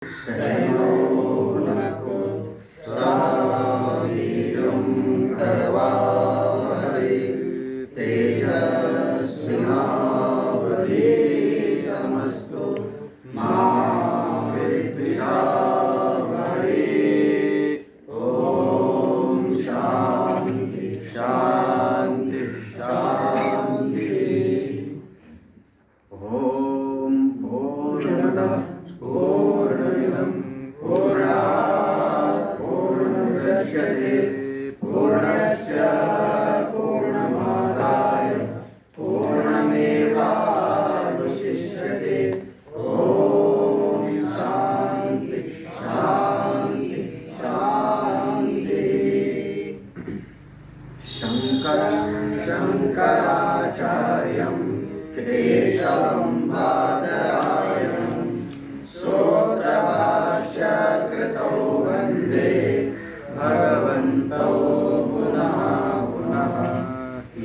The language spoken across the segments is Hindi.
शयनो भुनक्तु सह वीर्यं करवावहै तेजस्विनावधीतमस्तु मा विद्विषावहै। ओम शांति शांति शांति। ओम पूर्णमदः पूर्णमिदं पूर्णात् पूर्णमुदच्यते पूर्णस्य पूर्णमादाय पूर्णमेवावशिष्यते। ओम शांति शांति शांति। शंकरं शंकराचार्यं केशवं बादरायणं सूत्रभाष्यकृतौ वन्दे भगवन्तौ पुनः पुनः।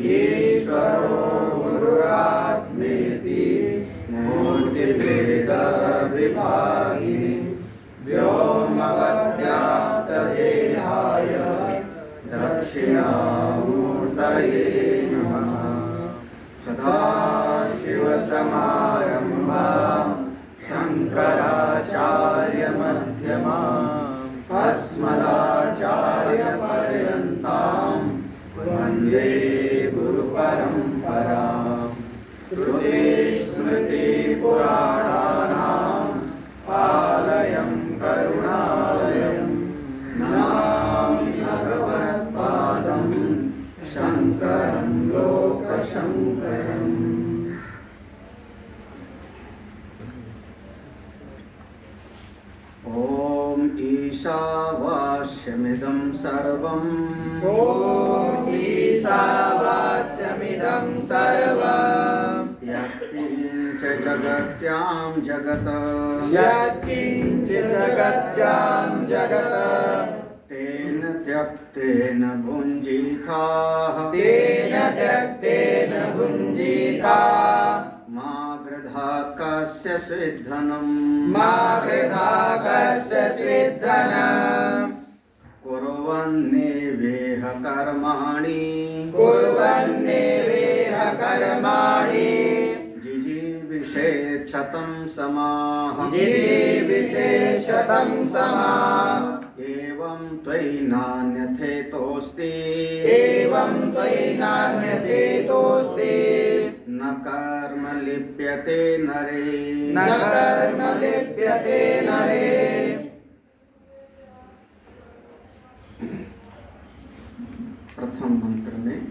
ईश्वरो गुरुरात्मेति मूर्तिभेदविभागिनि व्योमवद्व्याप्तदेहाय दक्षिणामूर्तये नमः। सदाशिवसमारम्भां शङ्कराचार्यमध्यमाम् अस्मदाचार्यपर्यन्तां वन्दे गुरुपरम्पराम्। श्रुतिस्मृतिपुराणानाम् आलयं करुणालयं नमामि भगवत्पादं शङ्करं लोकशङ्करम्। ओम ईशावास्यमिदं सर्वम् ॐ ईशावास्यमिदं सर्वम् यत्किञ्च जगत्यां जगत् यत्किञ्चित् जगत्यां जगत् तेन त्यक्तेन भुञ्जीथाः तेन त्यक्तेन भुञ्जीथा मा गृधा कस्य स्विद्धनम् मा वृथा कस्य स्विद्धनम् कुर्वन्नेवेह कर्माणि कुर्वन्नेवेह कर्माणि जिजीविषेच्छतं समाः जिजीविषेच्छतं समाः। एवं त्वयि नान्यथेतोऽस्ति एवं त्वयि नान्यथेतोऽस्ति न कर्म लिप्यते नरे न कर्म लिप्यते नरे। प्रथम मंत्र में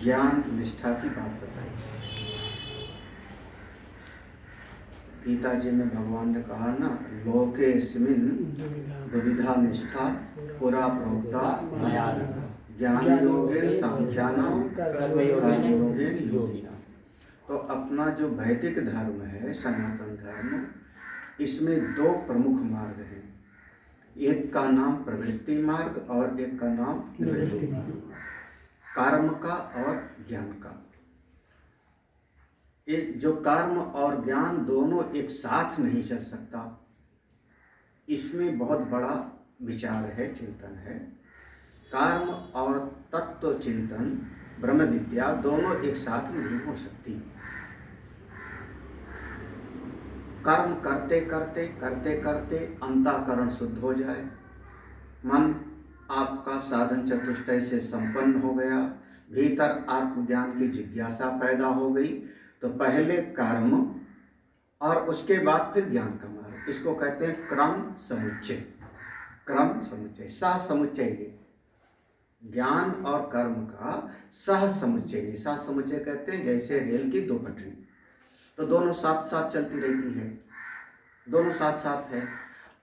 ज्ञान निष्ठा की बात बताई। गीता जी में भगवान ने कहा ना, लोकेस्मिन् द्विविधा निष्ठा पुरा प्रोक्ता मया नघ ज्ञान योगेन सांख्यानां कर्म योगेन योगिनां। तो अपना जो वैदिक धर्म है, सनातन धर्म, इसमें दो प्रमुख मार्ग हैं। एक का नाम प्रवृत्ति मार्ग और एक का नाम निवृत्ति मार्ग, कर्म का और ज्ञान का। ये जो कर्म और ज्ञान दोनों एक साथ नहीं चल सकता, इसमें बहुत बड़ा विचार है, चिंतन है। कर्म और तत्व चिंतन, ब्रह्म विद्या दोनों एक साथ नहीं हो सकती। कर्म करते करते करते करते अंतःकरण शुद्ध हो जाए, मन आपका साधन चतुष्टय से संपन्न हो गया, भीतर आत्मज्ञान की जिज्ञासा पैदा हो गई, तो पहले कर्म और उसके बाद फिर ज्ञान का मार्ग। इसको कहते हैं क्रम समुच्चय। क्रम समुच्चय, सह समुच्चय। ये ज्ञान और कर्म का सह समुच्चय। सह समुच्चय कहते हैं जैसे रेल की दो पटरी, तो दोनों साथ साथ चलती रहती है, दोनों साथ साथ है।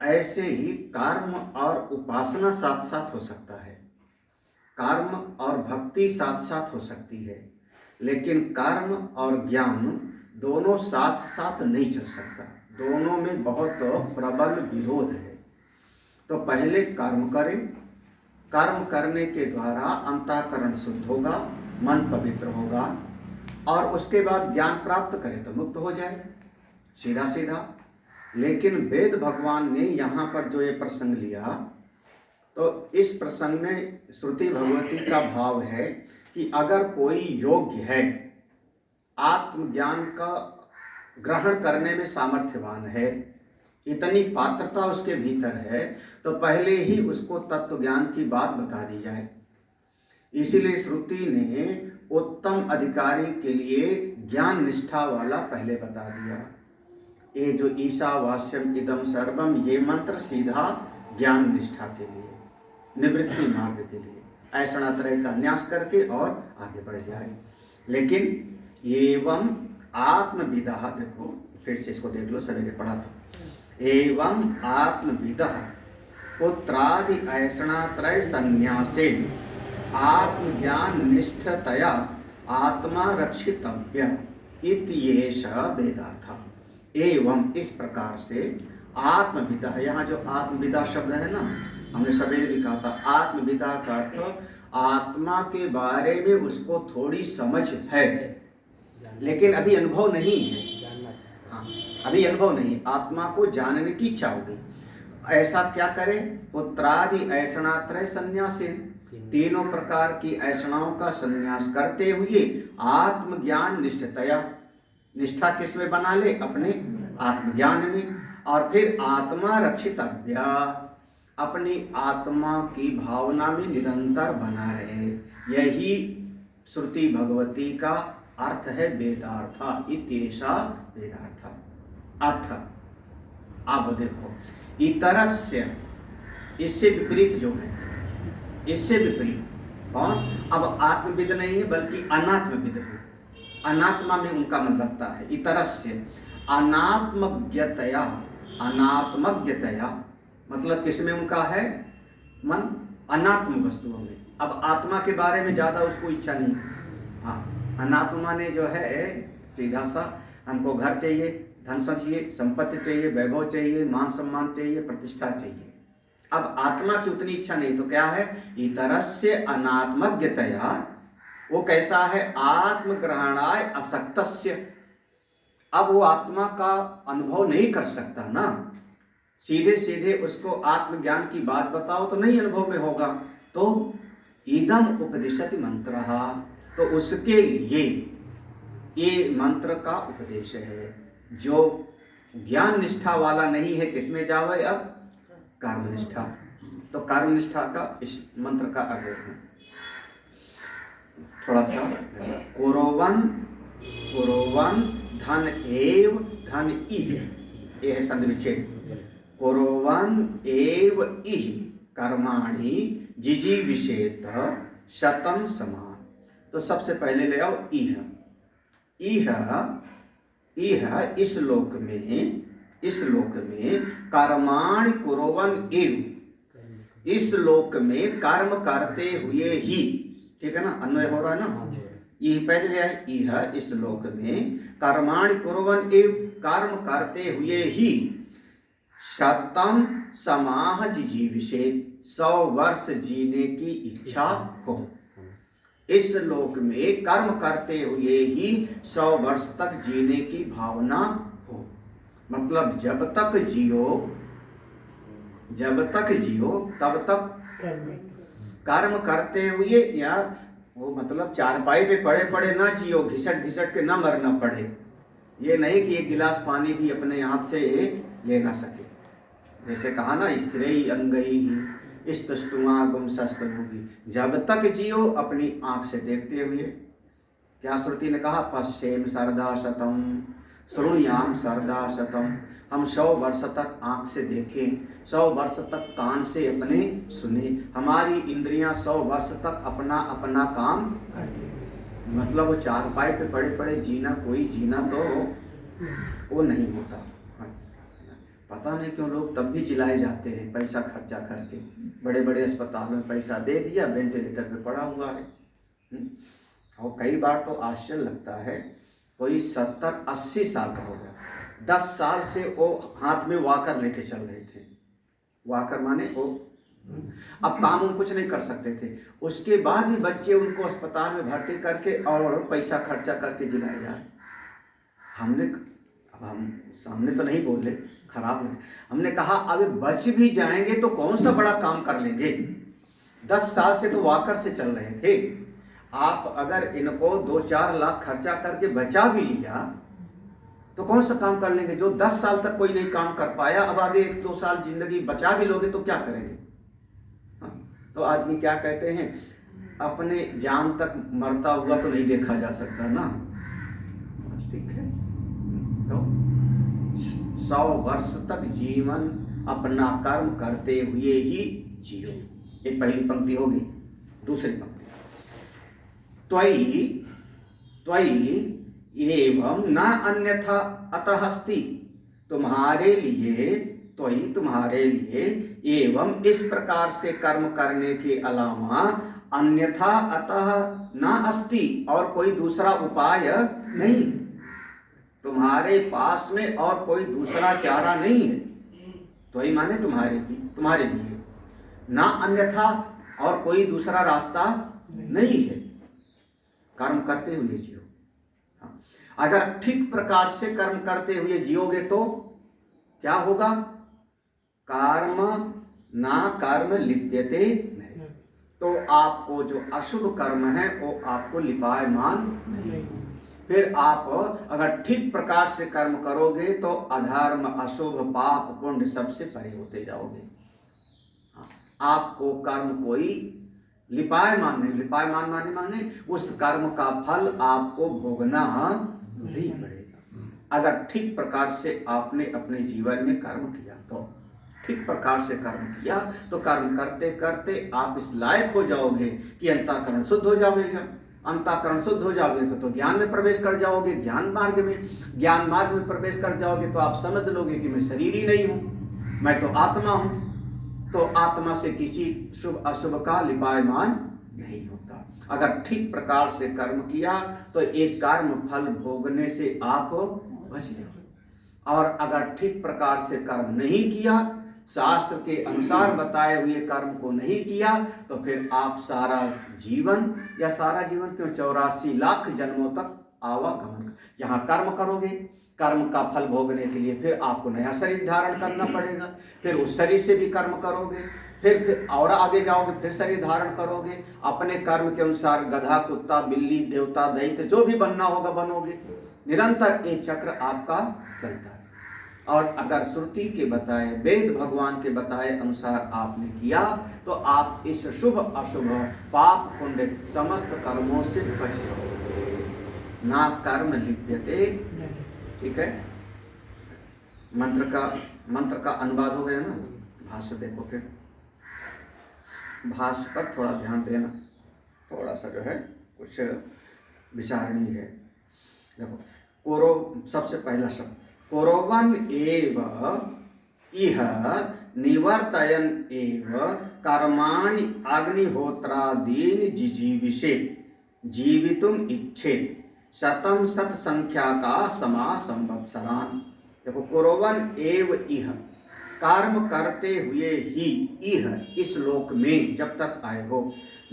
ऐसे ही कर्म और उपासना साथ साथ हो सकता है, कर्म और भक्ति साथ साथ हो सकती है, लेकिन कर्म और ज्ञान दोनों साथ साथ नहीं चल सकता। दोनों में बहुत प्रबल विरोध है। तो पहले कर्म करें, कर्म करने के द्वारा अंतःकरण शुद्ध होगा, मन पवित्र होगा, और उसके बाद ज्ञान प्राप्त करें तो मुक्त हो जाए। सीधा सीधा। लेकिन वेद भगवान ने यहाँ पर जो ये प्रसंग लिया, तो इस प्रसंग में श्रुति भगवती का भाव है कि अगर कोई योग्य है, आत्मज्ञान का ग्रहण करने में सामर्थ्यवान है, इतनी पात्रता उसके भीतर है, तो पहले ही उसको तत्व ज्ञान की बात बता दी जाए। इसीलिए श्रुति ने उत्तम अधिकारी के लिए ज्ञान निष्ठा वाला पहले बता दिया। ये जो ईशावास्यम इदम सर्वम, ये मंत्र सीधा ज्ञान निष्ठा के लिए, निवृत्ति मार्ग के लिए, ऐसा तरह का न्यास करके और आगे बढ़ जाए। लेकिन एवं आत्मविदः, देखो फिर से इसको देख लो, सवेरे पढ़ा था। एवं आत्मविदः पुत्रादि ऐषणात्रय संन्यासे आत्मज्ञान निष्ठतया आत्मा रक्षितव्य इत्येष वेदार्थ। एवं इस प्रकार से आत्मविदा, यहाँ जो आत्मविदा शब्द है ना, हमने सवेरे भी कहा था, आत्मविदा का अर्थ आत्मा के बारे में उसको थोड़ी समझ है, लेकिन अभी अनुभव नहीं है। हाँ, अभी अनुभव नहीं, आत्मा को जानने की इच्छा होगी। ऐसा क्या करे? पुत्रादि ऐषणात्रय संन्यासी, तीनों प्रकार की ऐषणाओं का संन्यास करते हुए आत्मज्ञान निष्ठतया, निष्ठा किस में बना ले? अपने आत्मज्ञान में। और फिर आत्मा रक्षितव्या, अपनी आत्मा की भावना में निरंतर बना रहे। यही श्रुति भगवती का अर्थ है वेदार्थ, इत्येषा वेदार्थ। अर्थ अब देखो, इतरस्य, इससे विपरीत जो है, इससे विपरीत कौन? अब आत्मविद नहीं है बल्कि अनात्मविद है। अनात्मा में उनका मन लगता है। इतरस्य अनात्मज्ञतया, अनात्मज्ञतया मतलब किसमें उनका है मन? अनात्म वस्तुओं में। अब आत्मा के बारे में ज़्यादा उसको इच्छा नहीं। हाँ, अनात्मा ने जो है सीधा सा, हमको घर चाहिए, धन चाहिए, संपत्ति चाहिए, वैभव चाहिए, मान सम्मान चाहिए, प्रतिष्ठा चाहिए। अब आत्मा की उतनी इच्छा नहीं, तो क्या है? इतरस्य अनात्मज्ञतया, वो कैसा है? आत्मग्रहणाय असक्तस्य। अब वो आत्मा का अनुभव नहीं कर सकता ना, सीधे सीधे उसको आत्मज्ञान की बात बताओ तो नहीं अनुभव में होगा। तो इदम उपदिशति मंत्रः, तो उसके लिए ये मंत्र का उपदेश है। जो ज्ञान निष्ठा वाला नहीं है, किसमें जावे? अब कर्मनिष्ठा। तो कर्मनिष्ठा का इस मंत्र का अर्थ है थोड़ा सा, कुर्वन् कुर्वन् धन एव धन इह, ये है संधि विच्छेद। कुर्वन् एव इह कर्माणि जिजीविषेत शतम समान। तो सबसे पहले ले आओ इह। इह इस लोक में, इस लोक में कर्माणि कुर्वन् एव, इस लोक में कर्म करते हुए ही, ठीक है ना, अन्वय हो रहा है ना। ये पहले ले आए, इह इस लोक में कर्माणि कुर्वन् एव, कर्म करते हुए ही शतम समाह जिजीविषेत, 100 वर्ष जीने की इच्छा हो। इस लोक में कर्म करते हुए ही 100 वर्ष तक जीने की भावना हो। मतलब जब तक जियो, जब तक जियो तब तक कर्म करते हुए, या वो मतलब चारपाई पे पड़े पड़े ना जियो, घिसट घिसट के ना मरना पड़े। ये नहीं कि एक गिलास पानी भी अपने हाथ से ले ना सके। जैसे कहा ना, स्थिरई अंगई स्तुष्टुमा शस्त्रभूगी, जब तक जियो अपनी आंख से देखते हुए। क्या श्रुति ने कहा? पश्येम सरदा शतम श्रुयाम सरदा शतम, हम 100 वर्ष तक आंख से देखें, 100 वर्ष तक कान से अपने सुने, हमारी इंद्रियां 100 वर्ष तक अपना अपना काम करती। मतलब वो चारपाई पे पड़े पड़े जीना, कोई जीना तो वो नहीं होता। पता नहीं क्यों लोग तब भी जिलाए जाते हैं, पैसा खर्चा करके। बड़े बड़े अस्पतालों में पैसा दे दिया, वेंटिलेटर पे पड़ा हुआ है। और कई बार तो आश्चर्य लगता है, कोई 70-80 साल का हो गया, 10 साल से वो हाथ में वॉकर लेके चल रहे थे। वॉकर माने वो, अब काम हम कुछ नहीं कर सकते थे। उसके बाद भी बच्चे उनको अस्पताल में भर्ती करके और पैसा खर्चा करके जिलाए जा रहे। हमने अब हम सामने तो नहीं बोले, खराब नहीं, हमने कहा अब बच भी जाएंगे तो कौन सा बड़ा काम कर लेंगे। 10 साल से तो वॉकर से चल रहे थे, आप अगर इनको 2-4 लाख खर्चा करके बचा भी लिया तो कौन सा काम कर लेंगे। जो 10 साल तक कोई नहीं काम कर पाया, अब आगे 1-2 साल जिंदगी बचा भी लोगे तो क्या करेंगे। तो आदमी क्या कहते हैं, अपने जान तक मरता हुआ तो नहीं देखा जा सकता ना, ठीक है। तो 100 वर्ष तक जीवन अपना कर्म करते हुए ही जियो, ये पहली पंक्ति होगी। दूसरी पंक्ति, त्वयि एवं न अन्यथा अतहस्ति, तुम्हारे लिए, त्वयि तुम्हारे लिए, एवं इस प्रकार से कर्म करने के अलावा, अन्यथा अतः न अस्ति, और कोई दूसरा उपाय नहीं, तुम्हारे पास में और कोई दूसरा चारा नहीं है। त्वयि माने तुम्हारे लिए, ना अन्यथा, और कोई दूसरा रास्ता नहीं है, कर्म करते हुए जियो। अगर ठीक प्रकार से कर्म करते हुए जियोगे तो क्या होगा, कर्म ना कर्म लिप्यते नहीं, तो आपको जो अशुभ कर्म है वो आपको लिपायमान नहीं। फिर आप अगर ठीक प्रकार से कर्म करोगे तो अधर्म, अशुभ, पाप, पुण्य सबसे परे होते जाओगे। आपको कर्म कोई लिपायमान नहीं, लिपायमान माने उस कर्म का फल आपको भोगना नहीं पड़ेगा। अगर ठीक प्रकार से आपने अपने जीवन में कर्म किया तो, ठीक प्रकार से कर्म किया तो कर्म करते करते आप इस लायक हो जाओगे कि अंतःकरण शुद्ध हो जाएगा। अंतःकरण शुद्ध हो जाओगे तो ज्ञान में प्रवेश कर जाओगे, ज्ञान मार्ग में प्रवेश कर जाओगे तो आप समझ लोगे कि मैं शरीर ही नहीं हूँ, मैं तो आत्मा हूँ। तो आत्मा से किसी शुभ अशुभ का लिपायमान नहीं होता। अगर ठीक प्रकार से कर्म किया तो एक कर्म फल भोगने से आप बच जाओगे, और अगर ठीक प्रकार से कर्म नहीं किया, शास्त्र के अनुसार बताए हुए कर्म को नहीं किया, तो फिर आप सारा जीवन क्यों 84 लाख जन्मों तक आवागमन यहाँ कर्म करोगे। कर्म का फल भोगने के लिए फिर आपको नया शरीर धारण करना पड़ेगा, फिर उस शरीर से भी कर्म करोगे, फिर और आगे जाओगे, फिर शरीर धारण करोगे, अपने कर्म के अनुसार गधा, कुत्ता, बिल्ली, देवता, दैत्य जो भी बनना होगा बनोगे। निरंतर ये चक्र आपका चलता है। और अगर श्रुति के बताए, वेद भगवान के बताए अनुसार आपने किया तो आप इस शुभ अशुभ, पाप पुण्य समस्त कर्मों से बच जाओगे। ना कर्म लिप्यते, ठीक है। मंत्र का अनुवाद हो गया ना, भाष्य देखो, फिर भाष्य पर थोड़ा ध्यान देना, थोड़ा सा जो है कुछ विचारणीय है। देखो, कौरव, सबसे पहला शब्द कौरवन एव इह निवर्तयन एव कर्माणि अग्निहोत्रादीन जिजीविषे जीवितुम इच्छेत शतम शत संख्या का समा संवत्सरान। देखो, कौरवन एव इह, कर्म करते हुए ही, इह इस लोक में जब तक आए हो,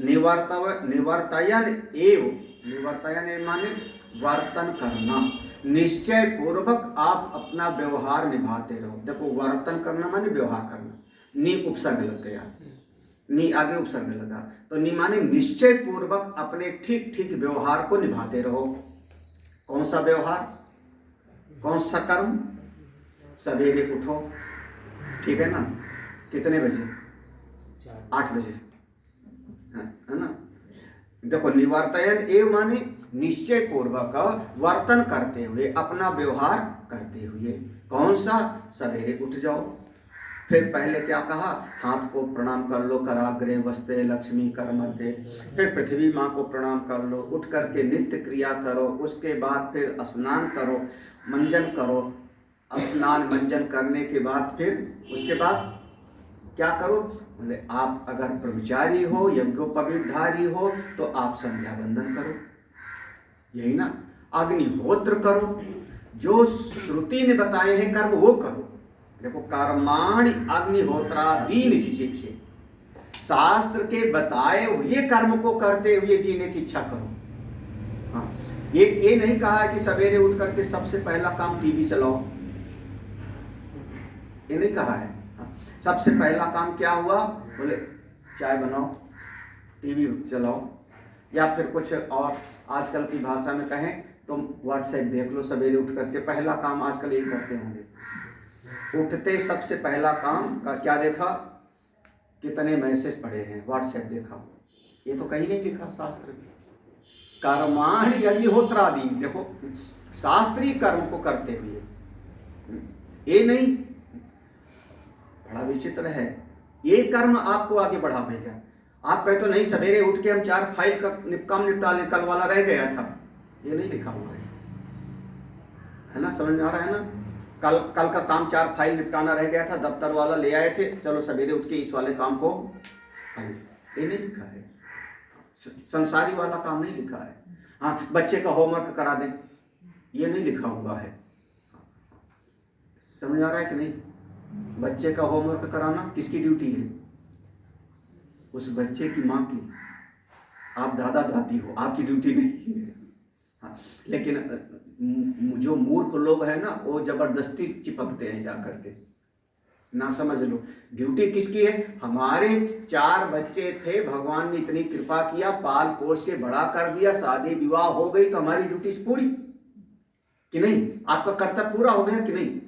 निवर्तयन एव, निवर्तयन माने वर्तन करना, निश्चय पूर्वक आप अपना व्यवहार निभाते रहो। देखो, वर्तन करना माने व्यवहार करना, नी उपसर्ग लग गया, नी आगे उपसर्ग लगा, तो नी माने निश्चय पूर्वक अपने ठीक ठीक व्यवहार को निभाते रहो। कौन सा व्यवहार, कौन सा कर्म, सवेरे उठो, ठीक है ना, कितने बजे, 8 बजे, है ना। देखो, निवर्तयन एव माने निश्चय पूर्वक वर्तन करते हुए, अपना व्यवहार करते हुए। कौन सा, सवेरे उठ जाओ। फिर पहले क्या कहा, हाथ को प्रणाम कर लो, कराग्रे वस्ते लक्ष्मी कर मध्य, फिर पृथ्वी माँ को प्रणाम कर लो, उठ करके नित्य क्रिया करो, उसके बाद फिर स्नान करो, मंजन करो, स्नान मंजन करने के बाद फिर उसके बाद क्या करो, बोले आप अगर ब्रह्मचारी हो, यज्ञोपवीतधारी हो तो आप संध्या वंदन करो, यही ना, अग्निहोत्र करो, जो श्रुति ने बताए हैं कर्म वो करो। देखो, कर्माणि अग्निहोत्रादीन जिजीविषे, शास्त्र के बताए हुए कर्म को करते हुए जीने की इच्छा करो। हाँ, ये नहीं कहा है कि सवेरे उठ करके सबसे पहला काम टीवी चलाओ, ये नहीं कहा है। सबसे पहला काम क्या हुआ, बोले चाय बनाओ, टीवी चलाओ, या फिर कुछ और आजकल की भाषा में कहें तो व्हाट्सएप देख लो सवेरे उठ करके। पहला काम आजकल यही करते होंगे, उठते सबसे पहला काम का क्या देखा, कितने मैसेज पढ़े हैं, व्हाट्सएप देखा। ये तो कहीं नहीं लिखा शास्त्र में। कर्माणि अग्निहोत्रादि, देखो शास्त्रीय कर्म को करते हुए, ये नहीं, बड़ा विचित्र है। ये कर्म आपको आगे बढ़ावेगा। आप कहे तो नहीं सवेरे उठ के हम 4 फाइल का काम निपटा लें, कल वाला रह गया था, ये नहीं लिखा हुआ है ना, समझ में आ रहा है ना। कल का काम 4 फाइल निपटाना रह गया था, दफ्तर वाला ले आए थे, चलो सवेरे उठ के इस वाले काम को, ये नहीं लिखा है। संसारी वाला काम नहीं लिखा है। हाँ, बच्चे का होमवर्क करा दें, ये नहीं लिखा हुआ है। समझ आ रहा है कि नहीं। बच्चे का होमवर्क कराना किसकी ड्यूटी है, उस बच्चे की माँ की। आप दादा दादी हो, आपकी ड्यूटी नहीं है। हाँ, लेकिन जो मूर्ख लोग हैं ना, वो जबरदस्ती चिपकते हैं जा करके, ना समझ लो। ड्यूटी किसकी है, हमारे 4 बच्चे थे, भगवान ने इतनी कृपा किया, पाल पोस के बड़ा कर दिया, शादी विवाह हो गई, तो हमारी ड्यूटी पूरी कि नहीं, आपका कर्तव्य पूरा हो गया कि नहीं।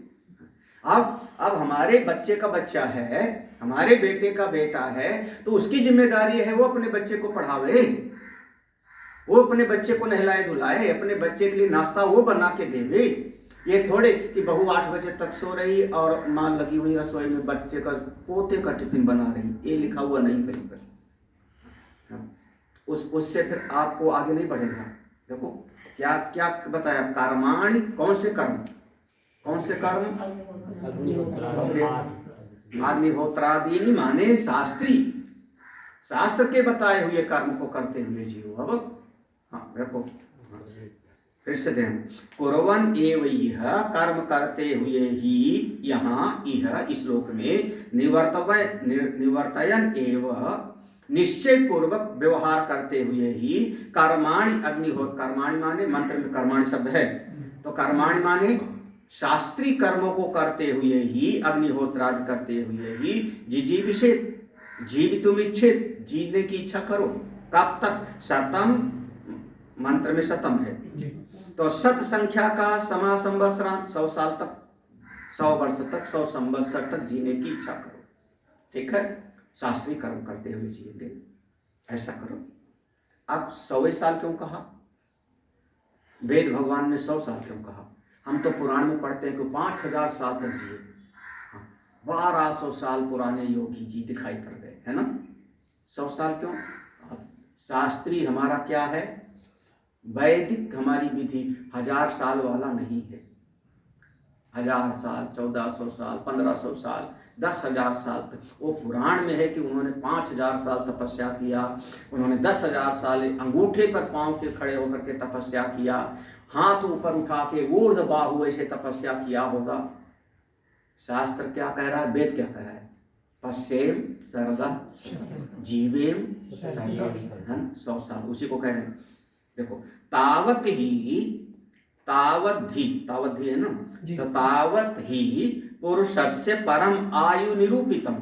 अब हमारे बच्चे का बच्चा है, हमारे बेटे का बेटा है, तो उसकी जिम्मेदारी है वो अपने बच्चे को पढ़ावे, वो अपने बच्चे को नहलाए धुलाए, अपने बच्चे के लिए नाश्ता वो बना के देवे। ये थोड़े कि बहू 8 बजे तक सो रही और मां लगी हुई रसोई में बच्चे का, पोते का टिफिन बना रही, ये लिखा हुआ नहीं कहीं पर। उससे फिर आपको आगे नहीं बढ़ेगा। देखो क्या क्या बताया, कर्माणि, कौन से कर्म, कौन से कर्म, अग्निहोत्रादि माने शास्त्री, शास्त्र के बताए हुए कर्म को करते हुए जीव। अब हाँ देखो फिर से दें, कुर्वन् एव यह, कर्म करते हुए ही, यहाँ यह इस श्लोक में निवर्तयन एव, निश्चय पूर्वक व्यवहार करते हुए ही, कर्माणि अग्निहोत्र, कर्माणि माने मंत्र में कर्माणि शब्द है, तो कर्माणि माने शास्त्रीय कर्मों को करते हुए ही, अग्निहोत्रादि करते हुए ही, जिजीविषेत्, जीवितुमिच्छेत्, जीने की इच्छा करो। कब तक, शतम, मंत्र में शतम है, तो शत संख्या का समा संवत्सरान, 100 साल तक, 100 वर्ष तक, 100 संवत्सर तक जीने की इच्छा करो। ठीक है, शास्त्रीय कर्म करते हुए जिएंगे, ऐसा करो। अब 100 साल क्यों कहा, वेद भगवान ने 100 साल क्यों कहा। हम तो पुराण में पढ़ते हैं कि 5000 साल तक जिए, 1200 साल पुराने योगी जी दिखाई पड़ गए, है ना। 100 साल क्यों, शास्त्रीय हमारा क्या है, वैदिक हमारी विधि 1000 साल वाला नहीं है। 1000 साल, 1400 साल, 1500 साल, 10,000 साल तक, वो पुराण में है कि उन्होंने 5000 साल तपस्या किया, उन्होंने 10,000 साल अंगूठे पर पांव के खड़े होकर के तपस्या किया, हाथ ऊपर उठा के ऊर्ध्व बाहु ऐसे तपस्या किया होगा। शास्त्र क्या कह रहा है, वेद क्या कह रहा है, पश्चेम सरदा जीवेम 100 साल, उसी को कह रहे हैं। देखो तावत ही है ना, तो तावत ही पुरुषस्य परम आयु निरूपितम।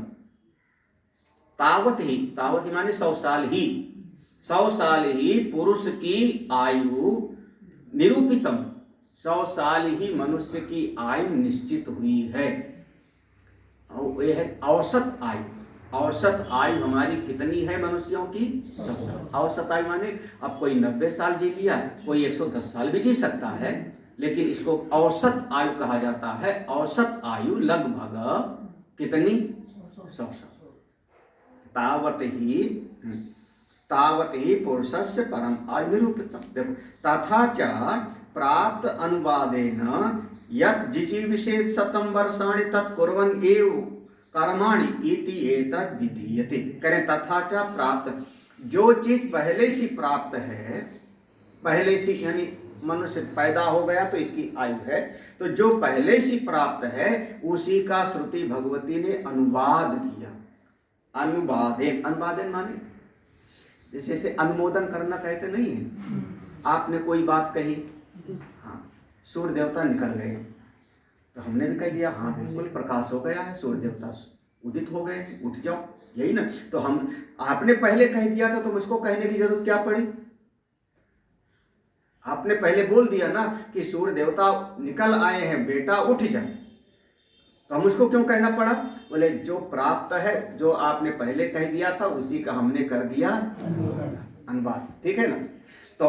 तावत ही माने 100 साल ही, 100 साल ही पुरुष की आयु निरूपितम, 100 साल ही मनुष्य की आयु निश्चित हुई है। और यह है औसत आयु। औसत आयु हमारी कितनी है मनुष्यों की, 100 साल। औसत आयु माने अब कोई 90 साल जी लिया, कोई 110 साल भी जी सकता है, लेकिन इसको औसत आयु कहा जाता है। औसत आयु लगभग कितनी, 100 साल। तावत ही पुरुषस्य परम आयु निरूपितम। देखो तथा च प्राप्त अनुवादेन यत् जिजीविषेत् 100 वर्षाणि तत् कुर्वन् एव कर्माणि इति एतद् विधीयते। करें तथा च प्राप्त, जो चीज पहले से प्राप्त है, पहले से यानी मनुष्य पैदा हो गया तो इसकी आयु है, तो जो पहले से प्राप्त है उसी का श्रुति भगवती ने अनुवाद किया। अनुवादेन माने जैसे अनुमोदन करना कहते नहीं है, आपने कोई बात कही, हाँ, सूर्य देवता निकल गए, तो हमने भी कह दिया हाँ बिल्कुल प्रकाश हो गया है, सूर्य देवता उदित हो गए हैं, उठ जाओ, यही ना। तो हम, आपने पहले कह दिया था तो मुझको कहने की जरूरत क्या पड़ी? आपने पहले बोल दिया ना कि सूर्य देवता निकल आए हैं बेटा, उठ जाए, तो हम उसको क्यों कहना पड़ा? बोले जो प्राप्त है, जो आपने पहले कह दिया था उसी का हमने कर दिया अनुवाद, ठीक है ना। तो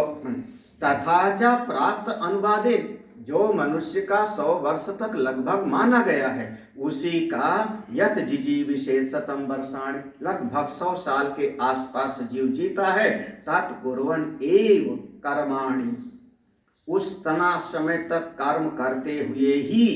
तथाचा प्राप्त अनुवादे, जो मनुष्य का 100 वर्ष तक लगभग माना गया है, उसी का यत जिजीविषेशतम वर्षाणि, लगभग 100 साल के आसपास जीव जीता है, तत्कुर्वन् एव कर्माणि, उस तना समय तक कर्म करते हुए ही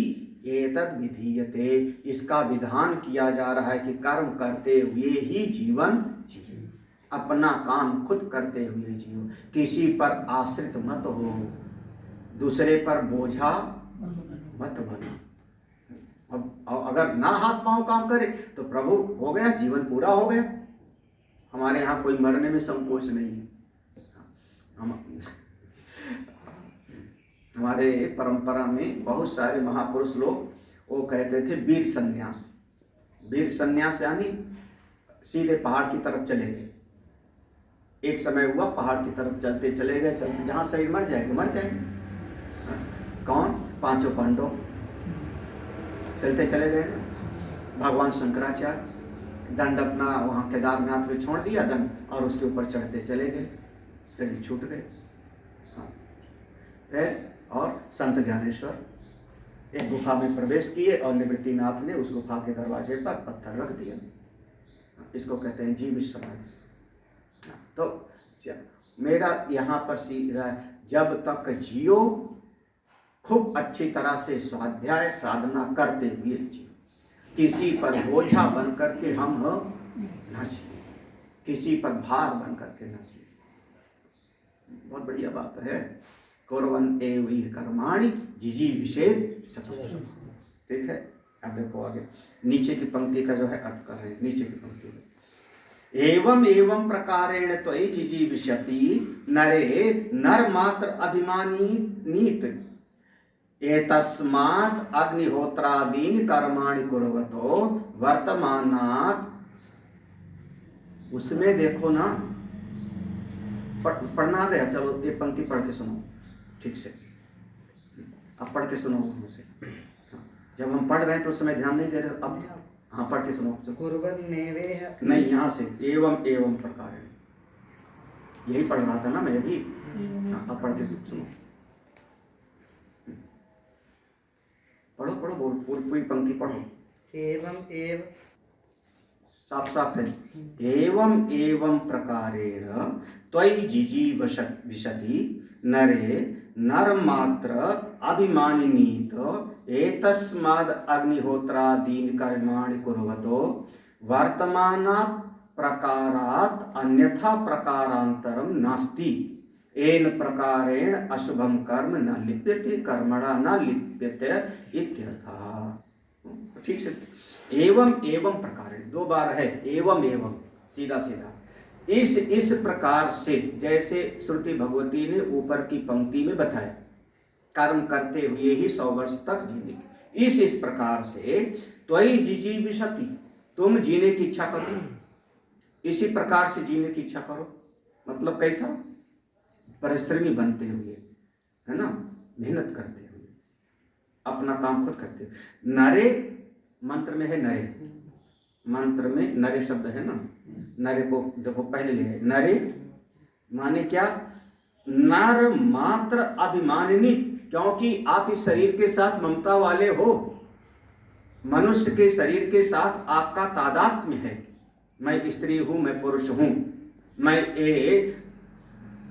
एतद् विधीयते, इसका विधान किया जा रहा है कि कर्म करते हुए ही जीवन जिए, अपना काम खुद करते हुए जियो, किसी पर आश्रित मत हो, दूसरे पर बोझा मत बनो। अब अगर ना हाथ पांव काम करे तो प्रभु हो गया, जीवन पूरा हो गया। हमारे यहाँ कोई मरने में संकोच नहीं है। हमारे परंपरा में बहुत सारे महापुरुष लोग वो कहते थे वीर संन्यास। वीर संन्यास यानी सीधे पहाड़ की तरफ चले गए। एक समय हुआ पहाड़ की तरफ चलते चले गए, चलते जहाँ शरीर मर जाएगा मर जाएंगे। कौन? 5 पांडव चलते चले गए। भगवान शंकराचार्य दंड अपना वहाँ केदारनाथ में छोड़ दिया दंड, और उसके ऊपर चढ़ते चले गए, शरीर छूट गए। फिर और संत ज्ञानेश्वर एक गुफा में प्रवेश किए और निवृत्तिनाथ ने उस गुफा के दरवाजे पर पत्थर रख दिया। इसको कहते हैं जीव समाधि। तो मेरा यहाँ पर सीधा जब तक जियो खूब अच्छी तरह से स्वाध्याय साधना करते हुए जियो, किसी पर बोझा बन करके हम न जिए, किसी पर भार बन करके न जिए। बहुत बढ़िया बात है। कुर्वन् एव कर्माणि जिजीविषेशतम्। ठीक है, अब देखो आगे नीचे की पंक्ति का जो है अर्थ कर रहे हैं। नीचे की पंक्ति में एवं एवं प्रकारेण त्वयि जिजीविषति नरे नरमात्र अभिमानी नीत एतस्मात् अग्निहोत्रादीन कर्माणि कुर्वतो वर्तमानात्। उसमें देखो ना, पढ़ना गया। चलो ये पंक्ति पढ़ के सुनो ठीक से। अब पढ़ के सुनो मुझसे। जब हम पढ़ रहे हैं तो उस समय ध्यान नहीं दे रहे। अब हाँ पढ़ के सुनो। नहीं, यहाँ से एवं एवं प्रकार यही पढ़ रहा था ना मैं भी। हाँ, अब पढ़ के सुनो। पढ़ो पढ़ो, पूरी पंक्ति पढ़ो। एवं एव साफ साफ है। एवं एवं प्रकारेण त्वयि जिजीविषति नरे नरमात्र अभिमानिनीत एतस्माद् अग्निहोत्रादीन कर्माणि कुर्वतो वर्तमानात् प्रकारात् अन्यथा प्रकारांतरम नास्ति एन प्रकारेण अशुभम कर्म न लिप्यते कर्मणा न लिप्यते इत्यर्थः। ठीक से एवं एवं प्रकारेण 2 बार है। एवं एवं सीधा सीधा इस प्रकार से, जैसे श्रुति भगवती ने ऊपर की पंक्ति में बताया, कर्म करते हुए ही 100 वर्ष तक जीने। इस प्रकार से त्वयि जिजीविषति, तुम जीने की इच्छा करो। इसी प्रकार से जीने की इच्छा करो। मतलब कैसा? परिश्रमी बनते हुए, है ना, मेहनत करते हुए, अपना काम खुद करते हुए। नरे मंत्र में है नरे, मंत्र में नरे शब्द है ना। नरे को देखो पहले ले है। नरे माने क्या? नर मात्र अभिमानिनी, क्योंकि आप इस शरीर के साथ ममता वाले हो। मनुष्य के शरीर के साथ आपका तादात्म्य है। मैं स्त्री हूं, मैं पुरुष हूं, मैं ये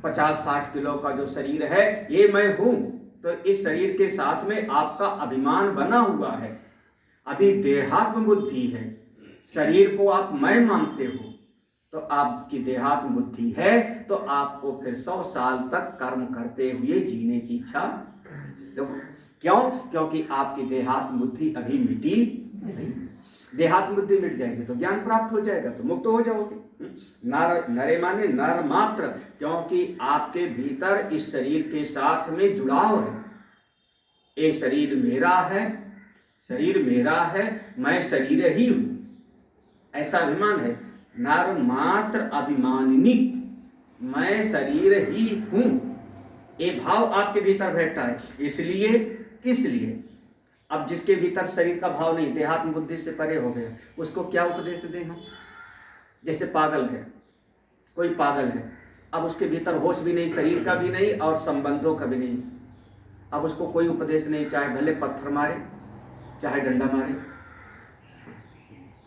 50-60 किलो का जो शरीर है ये मैं हूं। तो इस शरीर के साथ में आपका अभिमान बना हुआ है। अभी देहात्म बुद्धि है, शरीर को आप मैं मानते हो, तो आपकी देहात्म बुद्धि है, तो आपको फिर 100 साल तक कर्म करते हुए जीने की इच्छा। तो क्यों? क्योंकि आपकी देहात्म बुद्धि अभी मिटी नहीं। देहात्म बुद्धि मिट जाएगी तो ज्ञान प्राप्त हो जाएगा, तो मुक्त हो जाओगे। नरे माने नर मात्र, क्योंकि आपके भीतर इस शरीर के साथ में जुड़ाव है। ये शरीर मेरा है, शरीर मेरा है, मैं शरीर ही हूं, ऐसा अभिमान है। नर मात्र अभिमानिनी, मैं शरीर ही हूं, ये भाव आपके भीतर बैठा है। इसलिए अब जिसके भीतर शरीर का भाव नहीं, देहात्म बुद्धि से परे हो गया, उसको क्या उपदेश दें हम? जैसे पागल है, कोई पागल है, अब उसके भीतर होश भी नहीं, शरीर का भी नहीं और संबंधों का भी नहीं। अब उसको कोई उपदेश नहीं, चाहे भले पत्थर मारे चाहे डंडा मारे।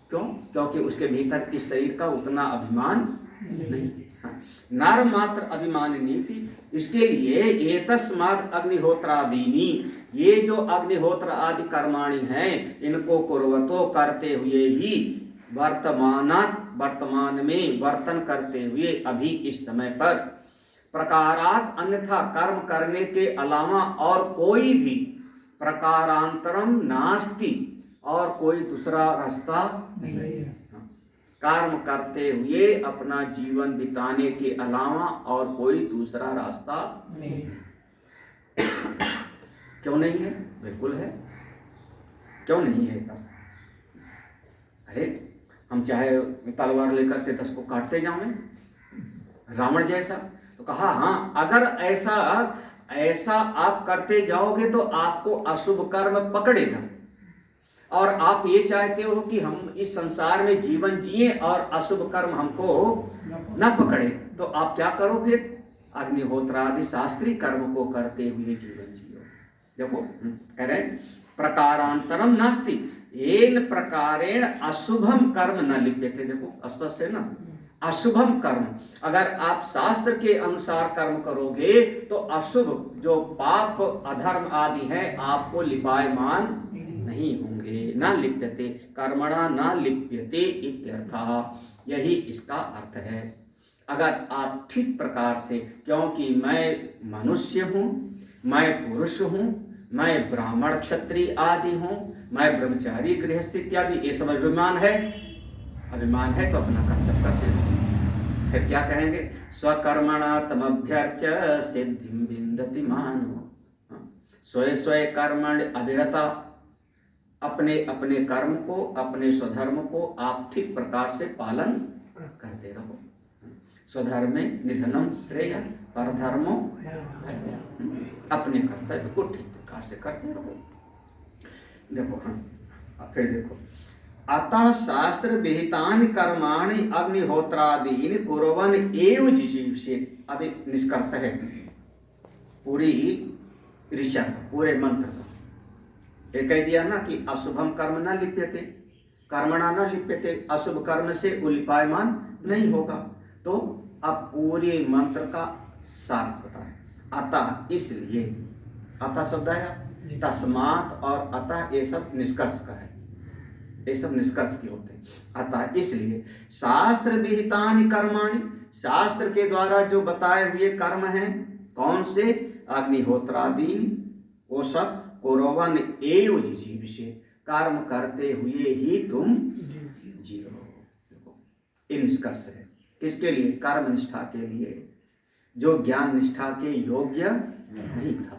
क्यों? क्योंकि उसके भीतर इस शरीर का उतना अभिमान नहीं। नर मात्र अभिमान नीति, इसके लिए एतस्माद् अग्निहोत्रादीनि, ये जो अग्निहोत्र आदि कर्माणि हैं, इनको कुर्वतो करते हुए ही वर्तमान में वर्तन करते हुए अभी इस समय पर प्रकारात अन्यथा कर्म करने के अलावा और कोई भी प्रकारांतरम नास्ति, और कोई दूसरा रास्ता नहीं है। कर्म करते हुए अपना जीवन बिताने के अलावा और कोई दूसरा रास्ता नहीं। क्यों नहीं है? बिल्कुल है। क्यों नहीं है? अरे हम चाहे तलवार लेकर के 10 को काटते जाएं रावण जैसा, तो कहा हाँ, अगर ऐसा आप करते जाओगे तो आपको अशुभ कर्म पकड़ेगा, और आप ये चाहते हो कि हम इस संसार में जीवन जिए और अशुभ कर्म हमको न पकड़े, तो आप क्या करो फिर? अग्निहोत्र आदि शास्त्रीय कर्म को करते हुए जीवन जियो। देखो कह रहे प्रकारांतरम नास्ति, येन प्रकारेण अशुभम कर्म न लिप्यते। देखो स्पष्ट है ना, अशुभम कर्म, अगर आप शास्त्र के अनुसार कर्म करोगे तो अशुभ जो पाप अधर्म आदि है आपको लिपायमान नहीं होंगे। न लिप्यते कर्मणा न लिप्यते इत्यर्थः, यही इसका अर्थ है। अगर आप ठीक प्रकार से, क्योंकि मैं मनुष्य हूँ, मैं पुरुष हूँ, मैं ब्राह्मण क्षत्रिय आदि हूँ, मैं ब्रह्मचारी गृहस्थ इत्यादि, ये सब अभिमान है तो अपना कर्तव्य करते हैं। फिर क्या कहेंगे? स्वकर्मणा तमभ्यर्च सिद्धिं विन्दति मानव। स्वय स्वय कर्मण अविरता, अपने अपने कर्म को, अपने स्वधर्म को आप ठीक प्रकार से पालन करते रहो। स्वधर्मे निधनम श्रेय परधर्मो, अपने कर्तव्य को ठीक प्रकार से करते रहो। देखो फिर देखो, अतः शास्त्र विहितानि कर्माणि अग्निहोत्रादीनि कुर्वन् एव जिजीविषेत्। अभी निष्कर्ष है पूरी ऋचा का, पूरे मंत्र का। ये कह दिया ना कि अशुभम कर्म न लिप्यते, कर्मणा न लिप्यते, अशुभ कर्म से उलिपायमान नहीं होगा। तो अब पूरे मंत्र का सार होता है। अतः, इसलिए, अतः शब्द आया, तस्मात् और अतः, ये सब निष्कर्ष का है, ये सब निष्कर्ष के होते हैं। अतः इसलिए शास्त्र विहितानि कर्माणि, शास्त्र के द्वारा जो बताए हुए कर्म हैं, कौन से? अग्निहोत्रादीनि, वो सब कुर्वन् एव जिजीविषेत्, कर्म करते हुए ही तुम जियो। ये निष्कर्ष है। किसके लिए? कर्म निष्ठा के लिए। जो ज्ञान निष्ठा के योग्य नहीं था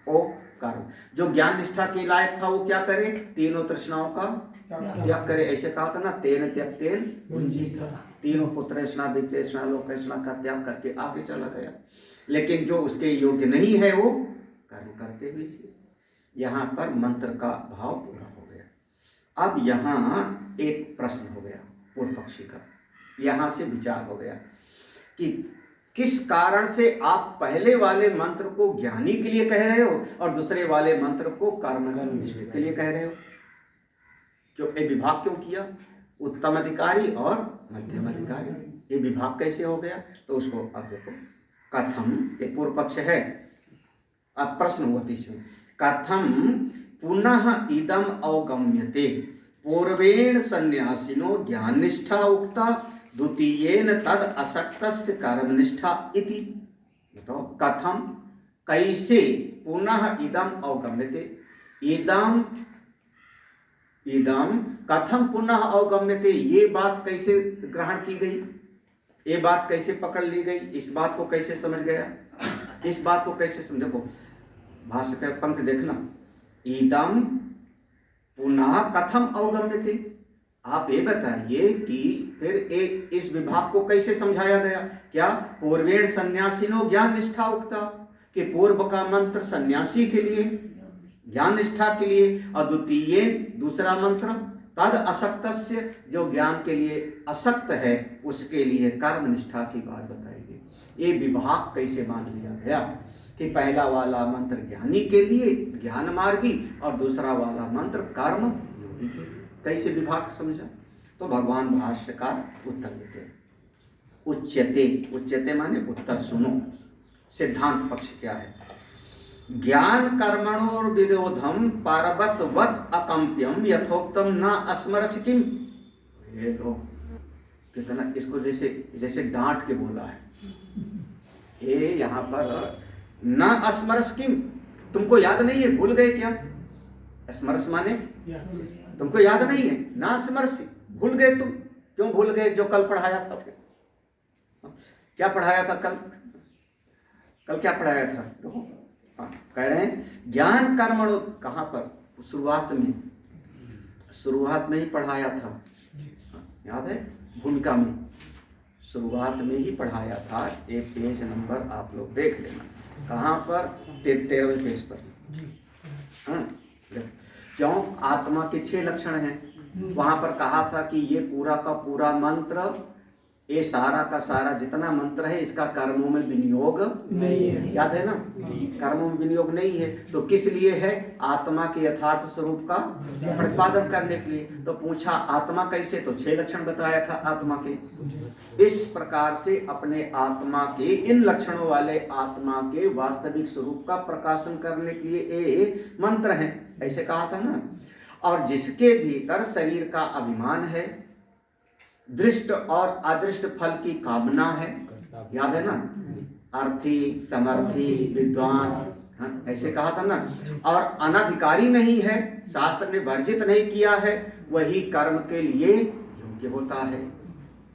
वो कर्म, जो ज्ञान निष्ठा के लायक था वो क्या करे? तीनों तृष्णाओं का त्याग करे। ऐसे कहा था ना, तेन त्यक्तेन भुंजीत, तीनों पुत्रेष्णा वित्तेष्णा लोकेष्णा का त्याग करके आगे चला गया। लेकिन जो उसके योग्य नहीं है वो कर्म करते हुए, यहाँ पर मंत्र का भाव पूरा हो गया। अब यहाँ एक प्रश्न हो गया पूर्व पक्षी का, यहाँ से विचार हो गया कि किस कारण से आप पहले वाले मंत्र को ज्ञानी के लिए कह रहे हो और दूसरे वाले मंत्र को कर्मनिष्ठ के लिए कह रहे हो? क्यों ये विभाग क्यों किया? उत्तम अधिकारी और मध्यम अधिकारी, ये विभाग कैसे हो गया? तो उसको अब देखो, कथम, ये पूर्व पक्ष है। अब प्रश्न हुआ पीछे, कथम पुनः इदम अवगम्यते पूर्वेण सन्यासिनो ज्ञाननिष्ठा उक्ता द्वितीयेन तद असक्तस्य कर्मनिष्ठा इति। तो कथम, कैसे पुनः इदम अवगम्यते, इदम इदम कथम पुनः अवगम्यते, ये बात कैसे ग्रहण की गई, ये बात कैसे पकड़ ली गई, इस बात को कैसे समझ गया, इस बात को कैसे समझ। देखो भाष्य का पंक्ति देखना, इदम पुनः कथम अवगम्यते, आप ये बताइए कि फिर एक इस विभाग को कैसे समझाया गया। क्या पूर्वेण सन्यासिनो ज्ञान निष्ठा उक्ता, कि पूर्व का मंत्र सन्यासी के लिए ज्ञान निष्ठा के लिए, और द्वितीय दूसरा मंत्र तद असक्तस्य, जो ज्ञान के लिए असक्त है उसके लिए कर्म निष्ठा की बात बताई गई। ये विभाग कैसे मान लिया गया कि पहला वाला मंत्र ज्ञानी के लिए ज्ञान मार्गी और दूसरा वाला मंत्र कर्म योगी के लिए, कैसे विभाग समझा। तो भगवान भाष्यकार उत्तर देते हैं, उच्यते, उच्यते माने उत्तर सुनो। सिद्धांत पक्ष क्या है, ज्ञान कर्मणोर विरोधम पार्वतवत अकंप्यम यथोक्तम न अस्मरसि किम। ये लो कितना इसको जैसे जैसे डांट के बोला है, ये यहाँ पर न अस्मरस किम, तुमको याद नहीं है, भूल गए क्या। स्मरस माने तुमको याद नहीं है, ना स्मरसी, भूल गए तुम। क्यों भूल गए, जो कल पढ़ाया था। फिर क्या पढ़ाया था कल, कल क्या पढ़ाया था। तो कह रहे हैं ज्ञान कर्मणो, कहाँ पर, शुरुआत में ही पढ़ाया था, याद है, भूमिका में शुरुआत में ही पढ़ाया था। एक पेज नंबर आप लोग देख लेना, कहाँ पर, 13वें पेज पर। हाँ, क्यों, आत्मा के 6 लक्षण हैं, वहां पर कहा था कि ये पूरा का पूरा मंत्र, ये सारा का सारा जितना मंत्र है इसका कर्मों में विनियोग नहीं है, याद है ना, कर्मों में विनियोग नहीं है। तो किस लिए है, आत्मा के यथार्थ स्वरूप का प्रतिपादन करने के लिए। तो पूछा आत्मा कैसे, तो 6 लक्षण बताया था आत्मा के। इस प्रकार से अपने आत्मा के इन लक्षणों वाले आत्मा के वास्तविक स्वरूप का प्रकाशन करने के लिए ये मंत्र है, ऐसे कहा था ना। और जिसके भीतर शरीर का अभिमान है, दृष्ट और अदृष्ट फल की कामना है, याद है ना, अर्थी समर्थी विद्वान, हाँ, ऐसे कहा था ना। और अनधिकारी नहीं है, शास्त्र ने वर्जित नहीं किया है, वही कर्म के लिए योग्य होता है।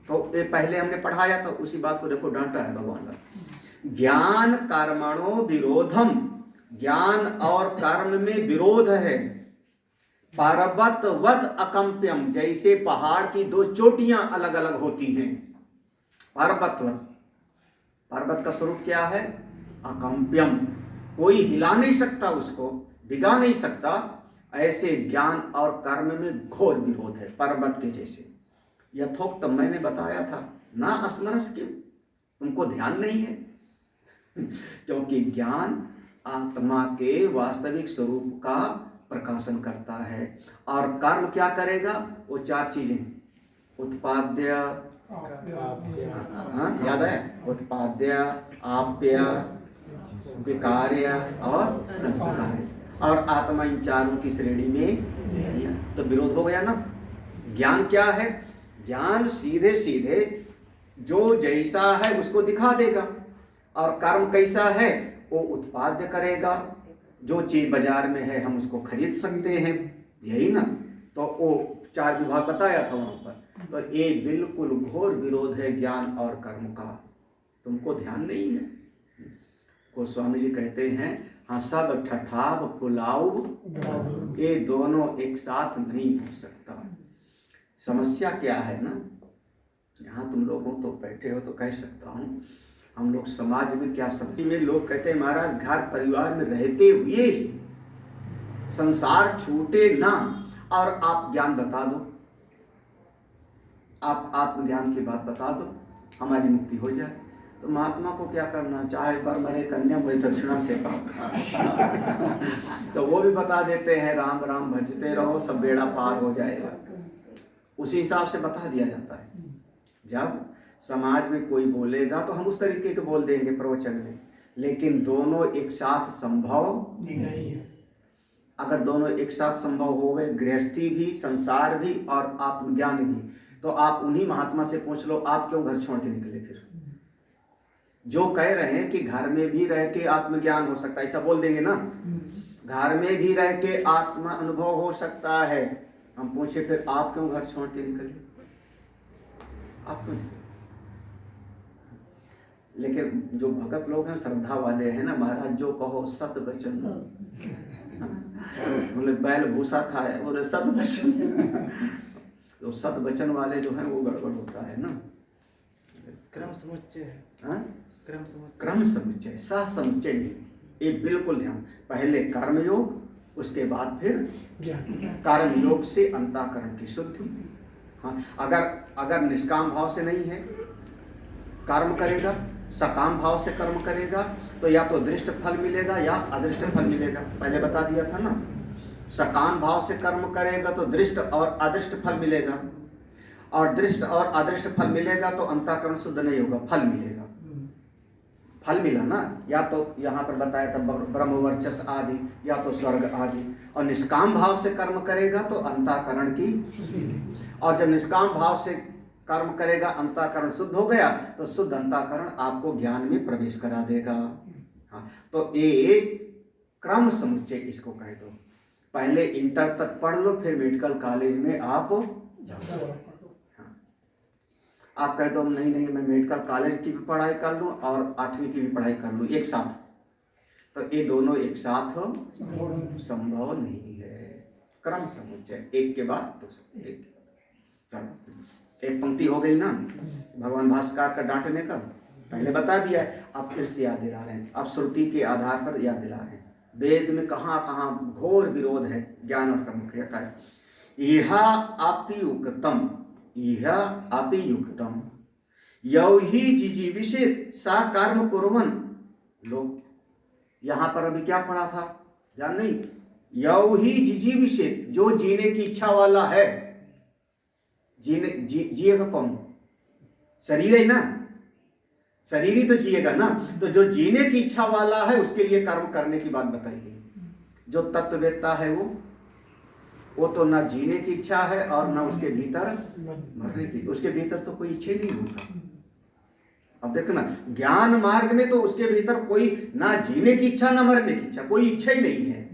तो ये पहले हमने पढ़ाया था, उसी बात को देखो डांटा है भगवान ने। ज्ञान कर्मणो विरोधम, ज्ञान और कर्म में विरोध है। पर्वतवत अकंप्यम, जैसे पहाड़ की 2 चोटियां अलग अलग होती हैं, पर्वतवत, पर्वत का स्वरूप क्या है, अकंप्यम, कोई हिला नहीं सकता उसको, डिगा नहीं सकता। ऐसे ज्ञान और कर्म में घोर विरोध है, पर्वत के जैसे। यथोक्त मैंने बताया था, ना अस्मरस क्यों, तुमको ध्यान नहीं है। क्योंकि ज्ञान आत्मा के वास्तविक स्वरूप का प्रकाशन करता है, और कर्म क्या करेगा, वो 4 चीजें, उत्पाद्य, याद है, उत्पाद्य, आप्य, विकार्य और संस्कार्य। और आत्मा इन चारों की श्रेणी में, तो विरोध हो गया ना। ज्ञान क्या है, ज्ञान सीधे सीधे जो जैसा है उसको दिखा देगा, और कर्म कैसा है, वो उत्पाद्य करेगा, जो चीज बाजार में है हम उसको खरीद सकते हैं, यही ना। तो वो 4 विभाग बताया था वहां पर। तो ये बिल्कुल घोर विरोध है ज्ञान और कर्म का, तुमको ध्यान नहीं है। गोस्वामी जी कहते हैं, हसब ठठाब फुलाऊ, ये दोनों एक साथ नहीं हो सकता। समस्या क्या है ना, यहाँ तुम लोगों तो बैठे हो तो कह सकता हूँ, हम लोग समाज में क्या समझते में लोग कहते हैं महाराज घर परिवार में रहते हुए संसार छूटे ना, और आप ज्ञान बता दो, आप आत्मज्ञान की बात बता दो, हमारी मुक्ति हो जाए। तो महात्मा को क्या करना, चाहे पर मरे कन्या वही दक्षिणा से तो वो भी बता देते हैं, राम राम भजते रहो सब बेड़ा पार हो जाएगा, उसी हिसाब से बता दिया जाता है। जब समाज में कोई बोलेगा तो हम उस तरीके के बोल देंगे प्रवचन में, लेकिन दोनों एक साथ संभव नहीं है। अगर दोनों एक साथ संभव हो गए, गृहस्थी भी, संसार भी और आत्मज्ञान भी, तो आप उन्हीं महात्मा से पूछ लो, आप क्यों घर छोड़ के निकले। फिर जो कह रहे हैं कि घर में भी रह के आत्मज्ञान हो सकता है, ऐसा बोल देंगे ना, घर में भी रह के आत्मा अनुभव हो सकता है, हम पूछे फिर आप क्यों घर छोड़ के निकले, आप क्यों? लेकिन जो भगत लोग हैं, श्रद्धा वाले हैं ना, महाराज जो कहो सत वचन, बोले बैल भूसा खाए, बोले सत वचन। तो सत वचन वाले जो हैं वो गड़बड़ होता है ना। क्रम समुच्चय है। हाँ? क्रम समुच्चय, सा समुच्चय नहीं। ये बिल्कुल ध्यान, पहले कर्म योग, उसके बाद फिर कर्म योग से अंतःकरण की शुद्धि। हाँ, अगर निष्काम भाव से नहीं है, कर्म करेगा, सकाम भाव से कर्म करेगा, तो या तो दृष्ट फल मिलेगा या अदृष्ट फल मिलेगा। पहले बता दिया था ना, सकाम भाव से कर्म करेगा तो दृष्ट और अदृष्ट फल मिलेगा, और दृष्ट और अदृष्ट फल मिलेगा तो अंतःकरण शुद्ध नहीं होगा, फल मिलेगा। फल मिला ना, या तो यहाँ पर बताया था ब्रह्म वर्चस आदि, या तो स्वर्ग आदि। और निष्काम भाव से कर्म करेगा तो अंतःकरण की, और जब निष्काम भाव से कर्म करेगा, अंतःकरण शुद्ध हो गया, तो शुद्ध अंतःकरण आपको ज्ञान में प्रवेश करा देगा। हाँ, तो ये क्रम समुच्चय इसको कह दो। पहले इंटर तक पढ़ लो, फिर मेडिकल कॉलेज में आप जाओ। हाँ, आप कह दो नहीं मैं मेडिकल कॉलेज की भी पढ़ाई कर लूँ और 8वीं की भी पढ़ाई कर लूँ एक साथ, तो ये दोनों एक साथ संभव नहीं है। क्रम समुच्चय, एक के बाद दूसरा, एक। चलो, एक पंक्ति हो गई ना भगवान भास्कर का डांटने का, पहले बता दिया है, अब फिर से याद दिला रहे हैं। अब श्रुति के आधार पर याद दिला रहे हैं। वेद में कहाँ कहाँ घोर विरोध है ज्ञान और कर्म का। यह अपियुक्तम, यह अपियुक्तम यौ ही जिजीविषेत् सा कर्म कुर्वन्। लोग यहाँ पर अभी क्या पढ़ा था, ध्यान नहीं? यौ ही जिजीविषेत्, जो जीने की इच्छा वाला है। जिएगा कौन? शरीर है ना, शरीर ही तो जिएगा ना। तो जो जीने की इच्छा वाला है उसके लिए कर्म करने की बात बताई गई। जो तत्ववेत्ता है वो तो ना जीने की इच्छा है और ना उसके भीतर मरने की। उसके भीतर तो कोई इच्छा नहीं होता। अब देखना, ज्ञान मार्ग में तो उसके भीतर कोई ना जीने की इच्छा ना मरने की इच्छा, कोई इच्छा ही नहीं है।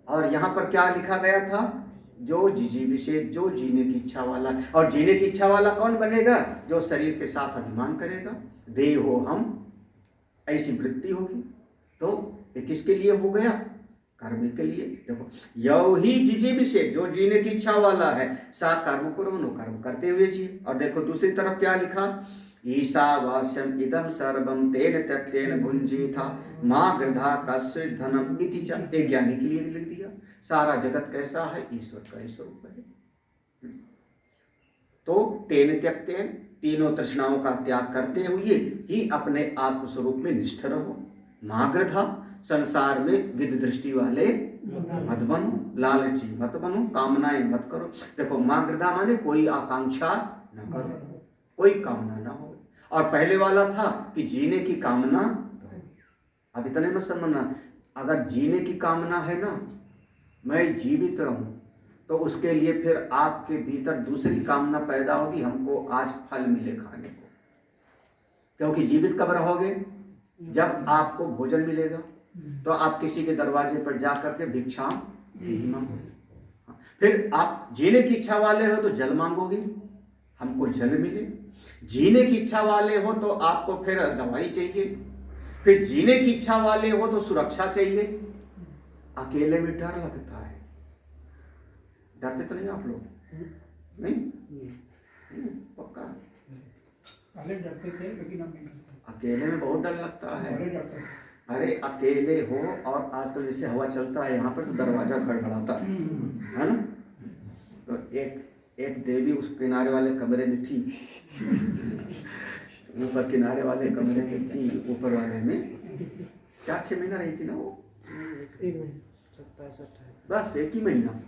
और यहाँ पर क्या लिखा गया था? जो जिजीविषेत्, जो जीने की इच्छा वाला। और जीने की इच्छा वाला कौन बनेगा? जो शरीर के साथ अभिमान करेगा, देह हो हम, ऐसी वृत्ति होगी। तो ये किसके लिए हो गया? कर्म के लिए। देखो, यौ ही जिजीविषेत्, जो जीने की इच्छा वाला है, सा कर्म कुर्वन्, कर्म करते हुए जिए। और देखो दूसरी तरफ क्या लिखा? ईशावास्यम इदम सर्वम तेन त्यक्तेन भुंजीथा मां गृधा कस्यचित् धनम इति च। एक ज्ञानी के लिए लिख दिया। सारा जगत कैसा है? ईश्वर का ही स्वरूप है। तो तेन त्यक्तेन, तीनों तृष्णाओं का त्याग करते हुए ही अपने आत्म स्वरूप में निष्ठ रहो। मां गृधा, संसार में गिद्ध दृष्टि वाले मत बनो, लालची मत बनो, कामनाएं मत करो। देखो, मां गृधा माने कोई आकांक्षा न करो, कोई कामना ना हो। और पहले वाला था कि जीने की कामना। अब इतने मत समझना, अगर जीने की कामना है ना, मैं जीवित रहूं, तो उसके लिए फिर आपके भीतर दूसरी कामना पैदा होगी, हमको आज फल मिले खाने को। क्योंकि जीवित कब रहोगे? जब आपको भोजन मिलेगा। तो आप किसी के दरवाजे पर जा करके भिक्षा नहीं मांगोगे। फिर आप जीने की इच्छा वाले हो तो जल मांगोगे, हमको जल मिले। जीने की इच्छा वाले हो तो आपको फिर दवाई चाहिए। फिर जीने की इच्छा वाले हो तो सुरक्षा चाहिए। अकेले में डर लगता है। डरते तो नहीं आप लोग? नहीं, पक्का पहले डरते थे, लेकिन अब नहीं डरते। अकेले में बहुत डर लगता है। पहले डरते थे। अरे अकेले हो, और आजकल जैसे हवा चलता है यहाँ पर तो दरवाजा खड़खड़ाता है ना। तो एक देवी उस किनारे वाले कमरे में थी, ऊपर किनारे वाले कमरे में थी, ऊपर वाले में 4-6 महीना रही थी ना वो, 1 महीना, 27-28, बस 1 ही महीना।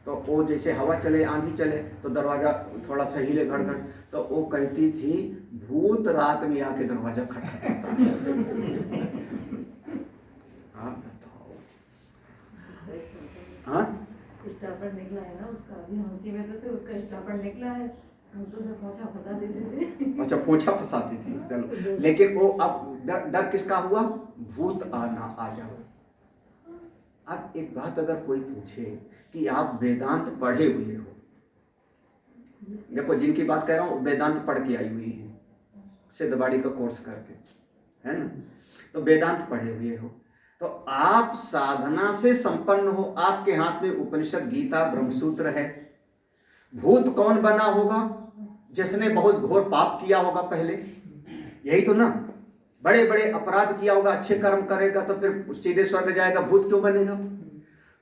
तो वो जैसे हवा चले, आंधी चले, तो दरवाजा थोड़ा सा हिले घड़, तो वो कहती थी भूत रात में आके दरवाजा खटखटाता है। आप बताओ। हाँ, स्टापर निकला है ना उसका, अभी हम उसी में तो थे, उसका स्टापर निकला है, हम तो उसे पोंछा फंसा देते थे। अच्छा, पोंछा फंसाती थी, चलो। लेकिन वो अब डर किसका हुआ? भूत आना आ जाओ। अब एक बात अगर कोई पूछे कि आप वेदांत पढ़े हुए हो, देखो जिनकी बात कह रहा हूँ वेदांत पढ़ के आई हुई है, सिद्धवाड़ी का कोर्स करके, है ना, तो वेदांत पढ़े हुए हो, तो आप साधना से संपन्न हो, आपके हाथ में उपनिषद, गीता, ब्रह्मसूत्र है। भूत कौन बना होगा? जिसने बहुत घोर पाप किया होगा पहले, यही तो ना, बड़े बड़े अपराध किया होगा, अच्छे कर्म करेगा तो फिर सीधे स्वर्ग जाएगा, भूत क्यों बनेगा?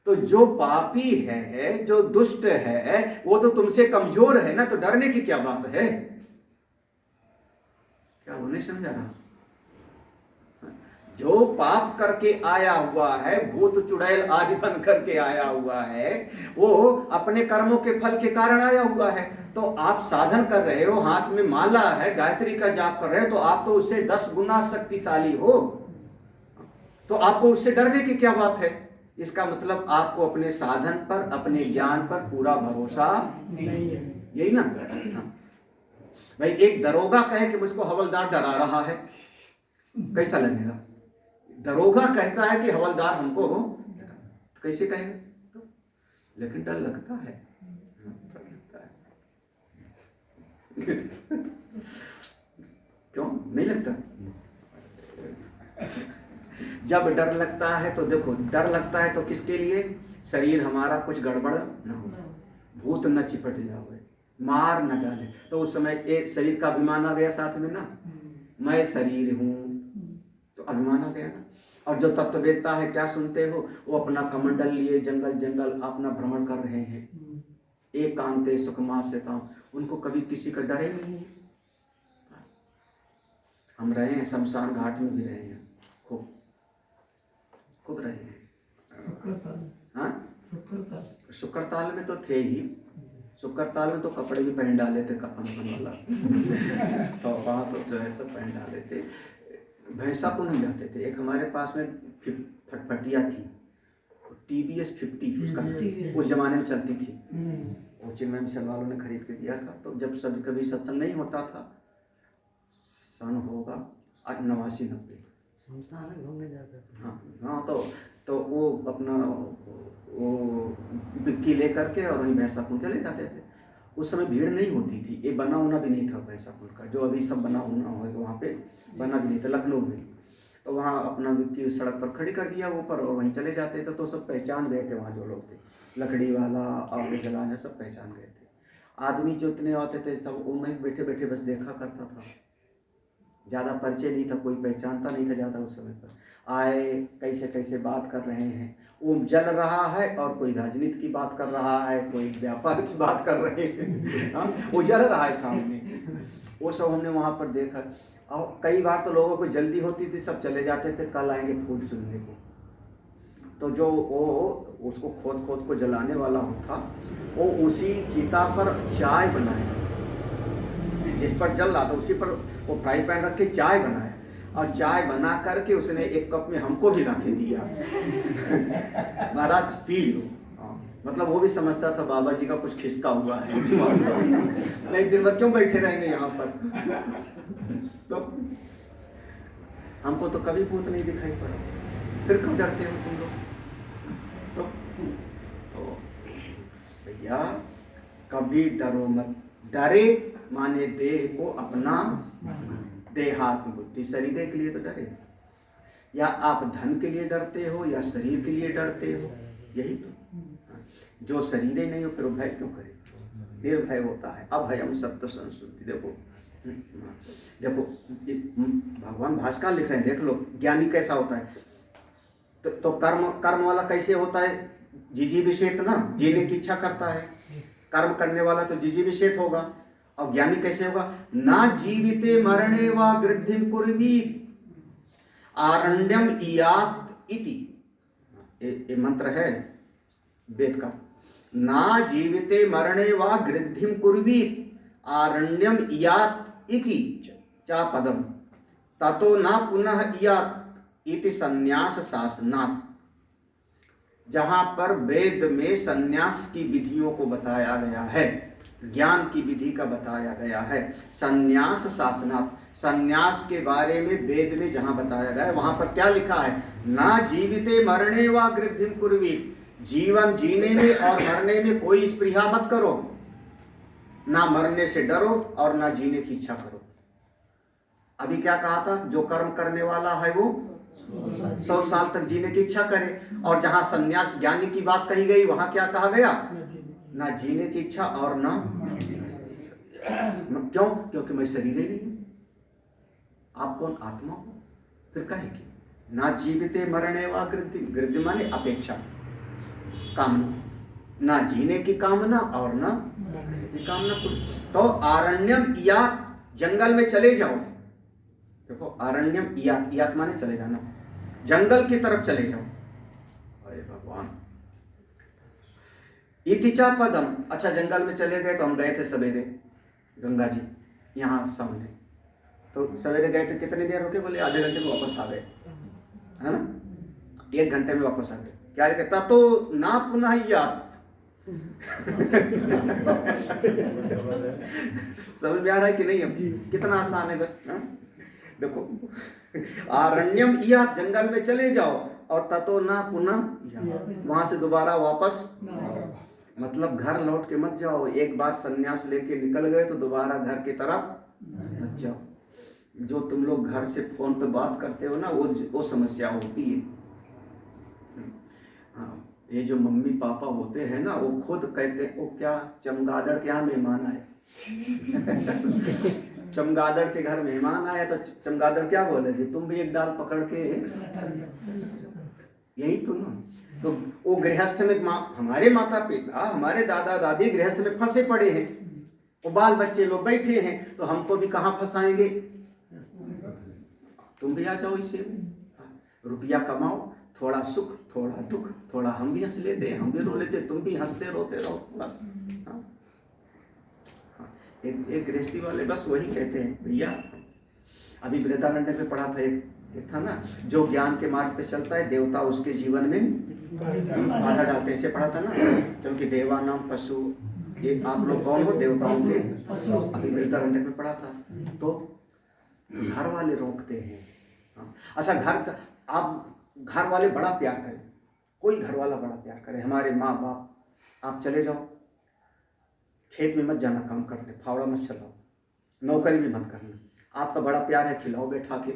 तो जो पापी है, जो दुष्ट है, वो तो तुमसे कमजोर है ना, तो डरने की क्या बात है? क्या वो नहीं समझा रहा? जो पाप करके आया हुआ है, भूत चुड़ैल आदि बन करके आया हुआ है, वो अपने कर्मों के फल के कारण आया हुआ है। तो आप साधन कर रहे हो, हाथ में माला है, गायत्री का जाप कर रहे हो, तो आप तो उससे 10 गुना शक्तिशाली हो, तो आपको उससे डरने की क्या बात है? इसका मतलब आपको अपने साधन पर, अपने ज्ञान पर पूरा भरोसा नहीं है। यही ना। भाई एक दरोगा कहे कि मुझको हवलदार डरा रहा है, कैसा लगेगा? दरोगा कहता है कि हवलदार हमको कैसे कहेगा? लेकिन डर लगता है, क्यों नहीं लगता? जब डर लगता है तो देखो, डर लगता है तो किसके लिए? शरीर हमारा कुछ गड़बड़ ना हो, भूत न चिपट जाओगे, मार न डाले, तो उस समय एक शरीर का अभिमान आ गया साथ में ना, मैं शरीर हूं, तो अभिमान आ गया ना। और जो तत्ववेत्ता है क्या सुनते हो? वो अपना कमंडल लिए जंगल जंगल अपना भ्रमण कर रहे हैं, एकांते सुखमास्यताम, उनको कभी किसी का डर ही नहीं है। हम रहे हैं, शमशान घाट में भी रहे हैं, खूब खूब रहे हैं। हाँ, शुक्रताल में तो थे ही, शुक्रताल में तो कपड़े भी पहन डाले थे, कफन वाला तो वहाँ तो जो है सब पहन डाले थे। भैंसाकुंड हम जाते थे, एक हमारे पास में फटफटिया थी, TVS 50 उसका उस जमाने में चलती थी, वो चिन्मय मिशन वालों ने खरीद के दिया था। तो जब सभी कभी सत्संग नहीं होता था, सन होगा 89-90, शमशान घूमने जाते थे। हाँ हाँ, तो वो अपना वो बिक्की ले करके और वहीं भैंसाकुंड चले जाते थे। उस समय भीड़ नहीं होती थी, ये बना होना भी नहीं था भैंसाकुंड का, जो अभी सब बना होना हो वहाँ पे बना भी नहीं था, लखनऊ में। तो वहाँ अपना बिक्की सड़क पर खड़ी कर दिया ऊपर और वहीं चले जाते थे। तो सब पहचान गए थे वहाँ जो लोग थे, लकड़ी वाला और जलाने, सब पहचान गए थे। आदमी जो इतने आते थे सब वो मैं बैठे बैठे बस देखा करता था, ज़्यादा परिचय नहीं था, कोई पहचानता नहीं था ज़्यादा उस समय पर। आए, कैसे कैसे बात कर रहे हैं, वो जल रहा है और कोई राजनीति की बात कर रहा है, कोई व्यापार की बात कर रहे हैं, हाँ वो जल रहा है सामने, वो सब हमने वहाँ पर देखा। और कई बार तो लोगों को जल्दी होती थी, सब चले जाते थे, कल आएंगे फूल चुनने को। तो जो वो उसको खोद खोद को जलाने वाला था, वो उसी चिता पर चाय बनाया, जिस पर जल रहा था उसी पर वो फ्राई पैन रख के चाय बनाया, और चाय बना करके उसने एक कप में हमको भी ला के दिया महाराज पी लो। मतलब वो भी समझता था बाबा जी का कुछ खिसका हुआ है नहीं, दिन भर क्यों बैठे रहेंगे यहाँ पर। तो हमको तो कभी भूत नहीं दिखाई पड़ा, फिर कब डरते हो तुम लोग? तो भैया कभी डरो मत, डरे माने देह को अपना, देहात्म बुद्धि, शरीर के लिए तो डरे। या आप धन के लिए डरते हो या शरीर के लिए डरते हो, यही तो। जो शरीर ही नहीं हो फिर भय क्यों करे? निर्भय होता है, अभयम सत्य संस्कृति। देखो भगवान भास्कर लिख रहे हैं, देख लो ज्ञानी कैसा होता है। तो कर्म वाला कैसे होता है? जिजी विषेत ना, जीने की इच्छा करता है। कर्म करने वाला तो जिजी विषेत होगा। और ज्ञानी कैसे होगा? ना जीविते मरणे वा वृद्धिम कुर्वीत आरण्यम इयात इति, ये मंत्र है वेद का। ना जीविते मरणे वा वृद्धिम कुर्वीत आरण्यम इयात इति चा पदम ततो ना पुनः इयात इति संन्यास शासनात्। जहाँ पर वेद में संन्यास की विधियों को बताया गया है, ज्ञान की विधि का बताया गया है, संन्यास शासनात्, संन्यास के बारे में वेद में जहाँ बताया गया है वहाँ पर क्या लिखा है? ना जीविते मरणे वा वृद्धिम कुर्वीत, जीवन जीने में और मरने में कोई स्पृहा मत करो। ना मरने से डरो और ना जीने की इच्छा करो। अभी क्या कहा था, जो कर्म करने वाला है वो 100 साल तक जीने की इच्छा करे। और जहां संन्यास ज्ञानी की बात कही गई वहां क्या कहा गया, ना जीने की इच्छा और ना क्यों, क्योंकि मैं शरीर ही नहीं हूं। आप कौन, आत्मा हो, फिर काहे की ना जीविते मरणे वा गृद्धि, गृद्धि माने अपेक्षा, कामना, ना जीने की कामना और ना मरने की कामना। तो आरण्यम इयात, जंगल में चले जाओ। देखो आरण्यम इयात, इयात माने चले जाना, जंगल की तरफ चले जाओ। अरे भगवान, इतिचा पदम, अच्छा जंगल में चले गए। तो हम गए थे सवेरे गंगा जी यहाँ सामने, तो सवेरे गए थे, कितनी देर रुके, बोले आधे घंटे में वापस आ गए, है ना, 1 घंटे में वापस आ गए। क्या कहता, तो ना पुनः याद समझ में आ रहा है कि नहीं, अब कितना आसान है। देखो आरण्यम या जंगल में चले जाओ और ततो ना पुनः, वहां से दोबारा वापस, मतलब घर लौट के मत जाओ। एक बार सन्यास लेके निकल गए तो दोबारा घर की तरफ मत जाओ। जो तुम लोग घर से फोन पे बात करते हो ना, वो समस्या होती है। हाँ, ये जो मम्मी पापा होते हैं ना, वो खुद कहते हैं, वो क्या चमगादड़ के यहाँ मेहमान आए चमगादड़ के घर मेहमान आया तो चमगादड़ क्या बोलेगी, तुम भी एक डाल पकड़ के, यही तो ना। तो वो गृहस्थ में हमारे माता पिता, हमारे दादा दादी गृहस्थ में फंसे पड़े हैं, वो बाल बच्चे लोग बैठे हैं, तो हमको भी कहाँ फंसाएंगे। तुम भी आ जाओ इसे, रुपया कमाओ, थोड़ा सुख थोड़ा दुख, थोड़ा हम भी हंस लेते, हम भी रो लेते, तुम भी हंसते रोते रहो बस। एक गृहस्थी वाले बस वही कहते हैं, भैया अभी वृंदारण्य में पढ़ा था, एक था ना, जो ज्ञान के मार्ग पे चलता है देवता उसके जीवन में बाधा डालते हैं, ऐसे पढ़ा था ना, क्योंकि देवा नाम पशु, ये आप लोग कौन हो, देवताओं के, अभी वृंदारण्य में पढ़ा था। तो घर वाले रोकते हैं। अच्छा आप घर वाले बड़ा प्यार करें, कोई घर वाला बड़ा प्यार करे, हमारे माँ बाप, आप चले जाओ खेत में मत जाना काम करने, फावड़ा मत चलाओ, नौकरी भी मत करना, आपका बड़ा प्यार है, खिलाओ बैठा के।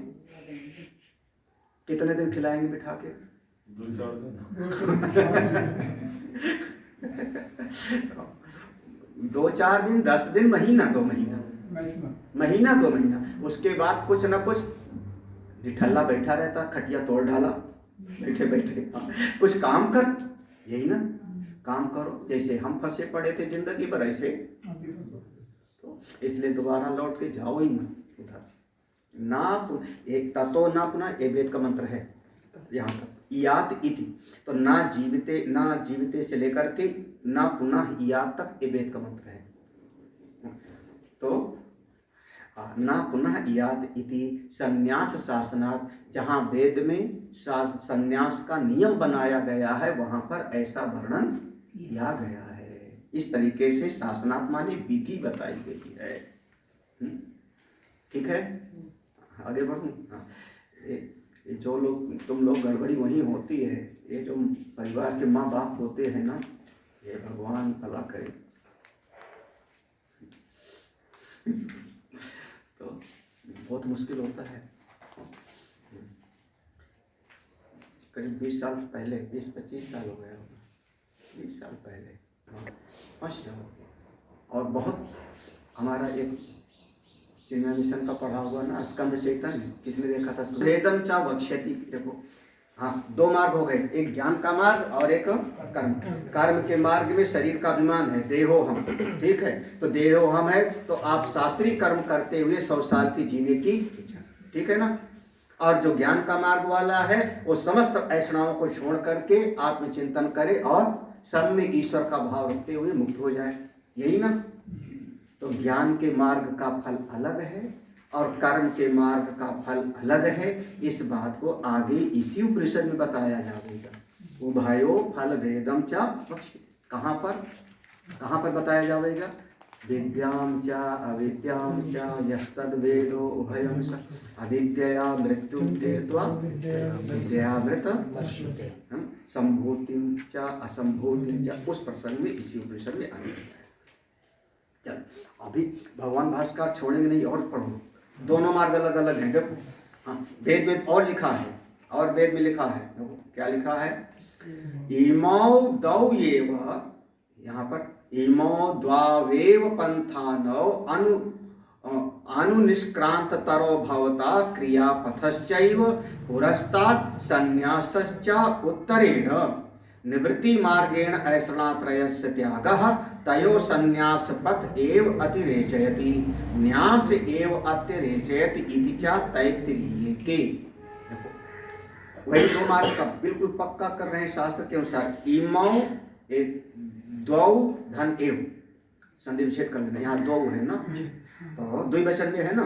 कितने दिन खिलाएंगे बिठा के, 2-4 दिन, 10 दिन, महीना 2 महीना, महीना 2 महीना, उसके बाद कुछ ना कुछ ढिठल्ला बैठा रहता, खटिया तोड़ डाला बैठे बैठे। कुछ काम कर, यही ना, काम करो। जैसे हम फंसे पड़े थे जिंदगी भर, ऐसे तो इसलिए दोबारा लौट के जाओ ही मत उधर। ना एक ततो ना पुनः, ये वेद का मंत्र है यहाँ तक, यात इति, तो ना जीविते से लेकर के ना पुनः यात तक, ये वेद का मंत्र है। तो ना पुनः यात इति संन्यास शासनात्, जहाँ वेद में संन्यास का नियम बनाया गया है वहाँ पर ऐसा वर्णन किया गया है। इस तरीके से शासनात् माने विधि बताई गई है। ठीक है, आगे बढ़ूँ। जो लोग तुम लोग गड़बड़ी वहीं होती है, ये जो परिवार के माँ बाप होते हैं ना, ये भगवान भला करे। तो बहुत मुश्किल होता है। करीब 20 साल पहले, 20-25 साल हो गया होगा, 20 साल पहले फंस जाओ। और बहुत हमारा एक चिन्मय मिशन का पढ़ा हुआ ना, स्कंद चैतन्य, किसने देखा था, वेदम चा वक्ष्यति। देखो हाँ, 2 मार्ग हो गए, एक ज्ञान का मार्ग और एक कर्म के मार्ग में शरीर का अभिमान है, देहो हम, ठीक है। तो देहो हम है तो आप शास्त्रीय कर्म करते हुए 100 साल की जीने की इच्छा, ठीक है ना। और जो ज्ञान का मार्ग वाला है वो समस्त ऐषणाओं को छोड़ करके आत्मचिंतन करे और सब में ईश्वर का भाव रखते हुए मुक्त हो जाए, यही ना। तो ज्ञान के मार्ग का फल अलग है और कर्म के मार्ग का फल अलग है। इस बात को आगे इसी उपनिषद में बताया जाएगा। उभयो फल भेदम च वक्ष्यते, कहाँ पर बताया जाएगा, विद्याम च अविद्याम च यस्तद वेदो उभयम स अविद्यया मृत्यु तीर्त्वा विद्यामृत संभूतिम च असंभूतिम च, उस प्रसंग में इसी उपनिषद में आने। चलो अभी भगवान भास्कर छोड़ेंगे नहीं, और पढ़ो, दोनों मार्ग अलग अलग हैं। देखो हाँ, वेद में और लिखा है, और वेद में लिखा है, देखो क्या लिखा है, इमौ दौ एव, यहाँ पर इमौ द्वावेव पंथानौ अनुनिष्क्रांत तरो भवता क्रियापथश्चैव पुरस्तात् संन्यासश्च उत्तरेण निवृत्ति मार्गेण ऐषणात्रयस्य त्यागः तयो संन्यास पथ एव अतिरेचयति न्यास एव अतिरेचयति इति च तैत्तिरीयके। वही दो मार्ग का बिल्कुल पक्का कर रहे हैं शास्त्र के अनुसार। इमौ द्वौ धन एव, संधि विच्छेद कर लेना, यहाँ दो है ना, तो द्विवचन में है ना,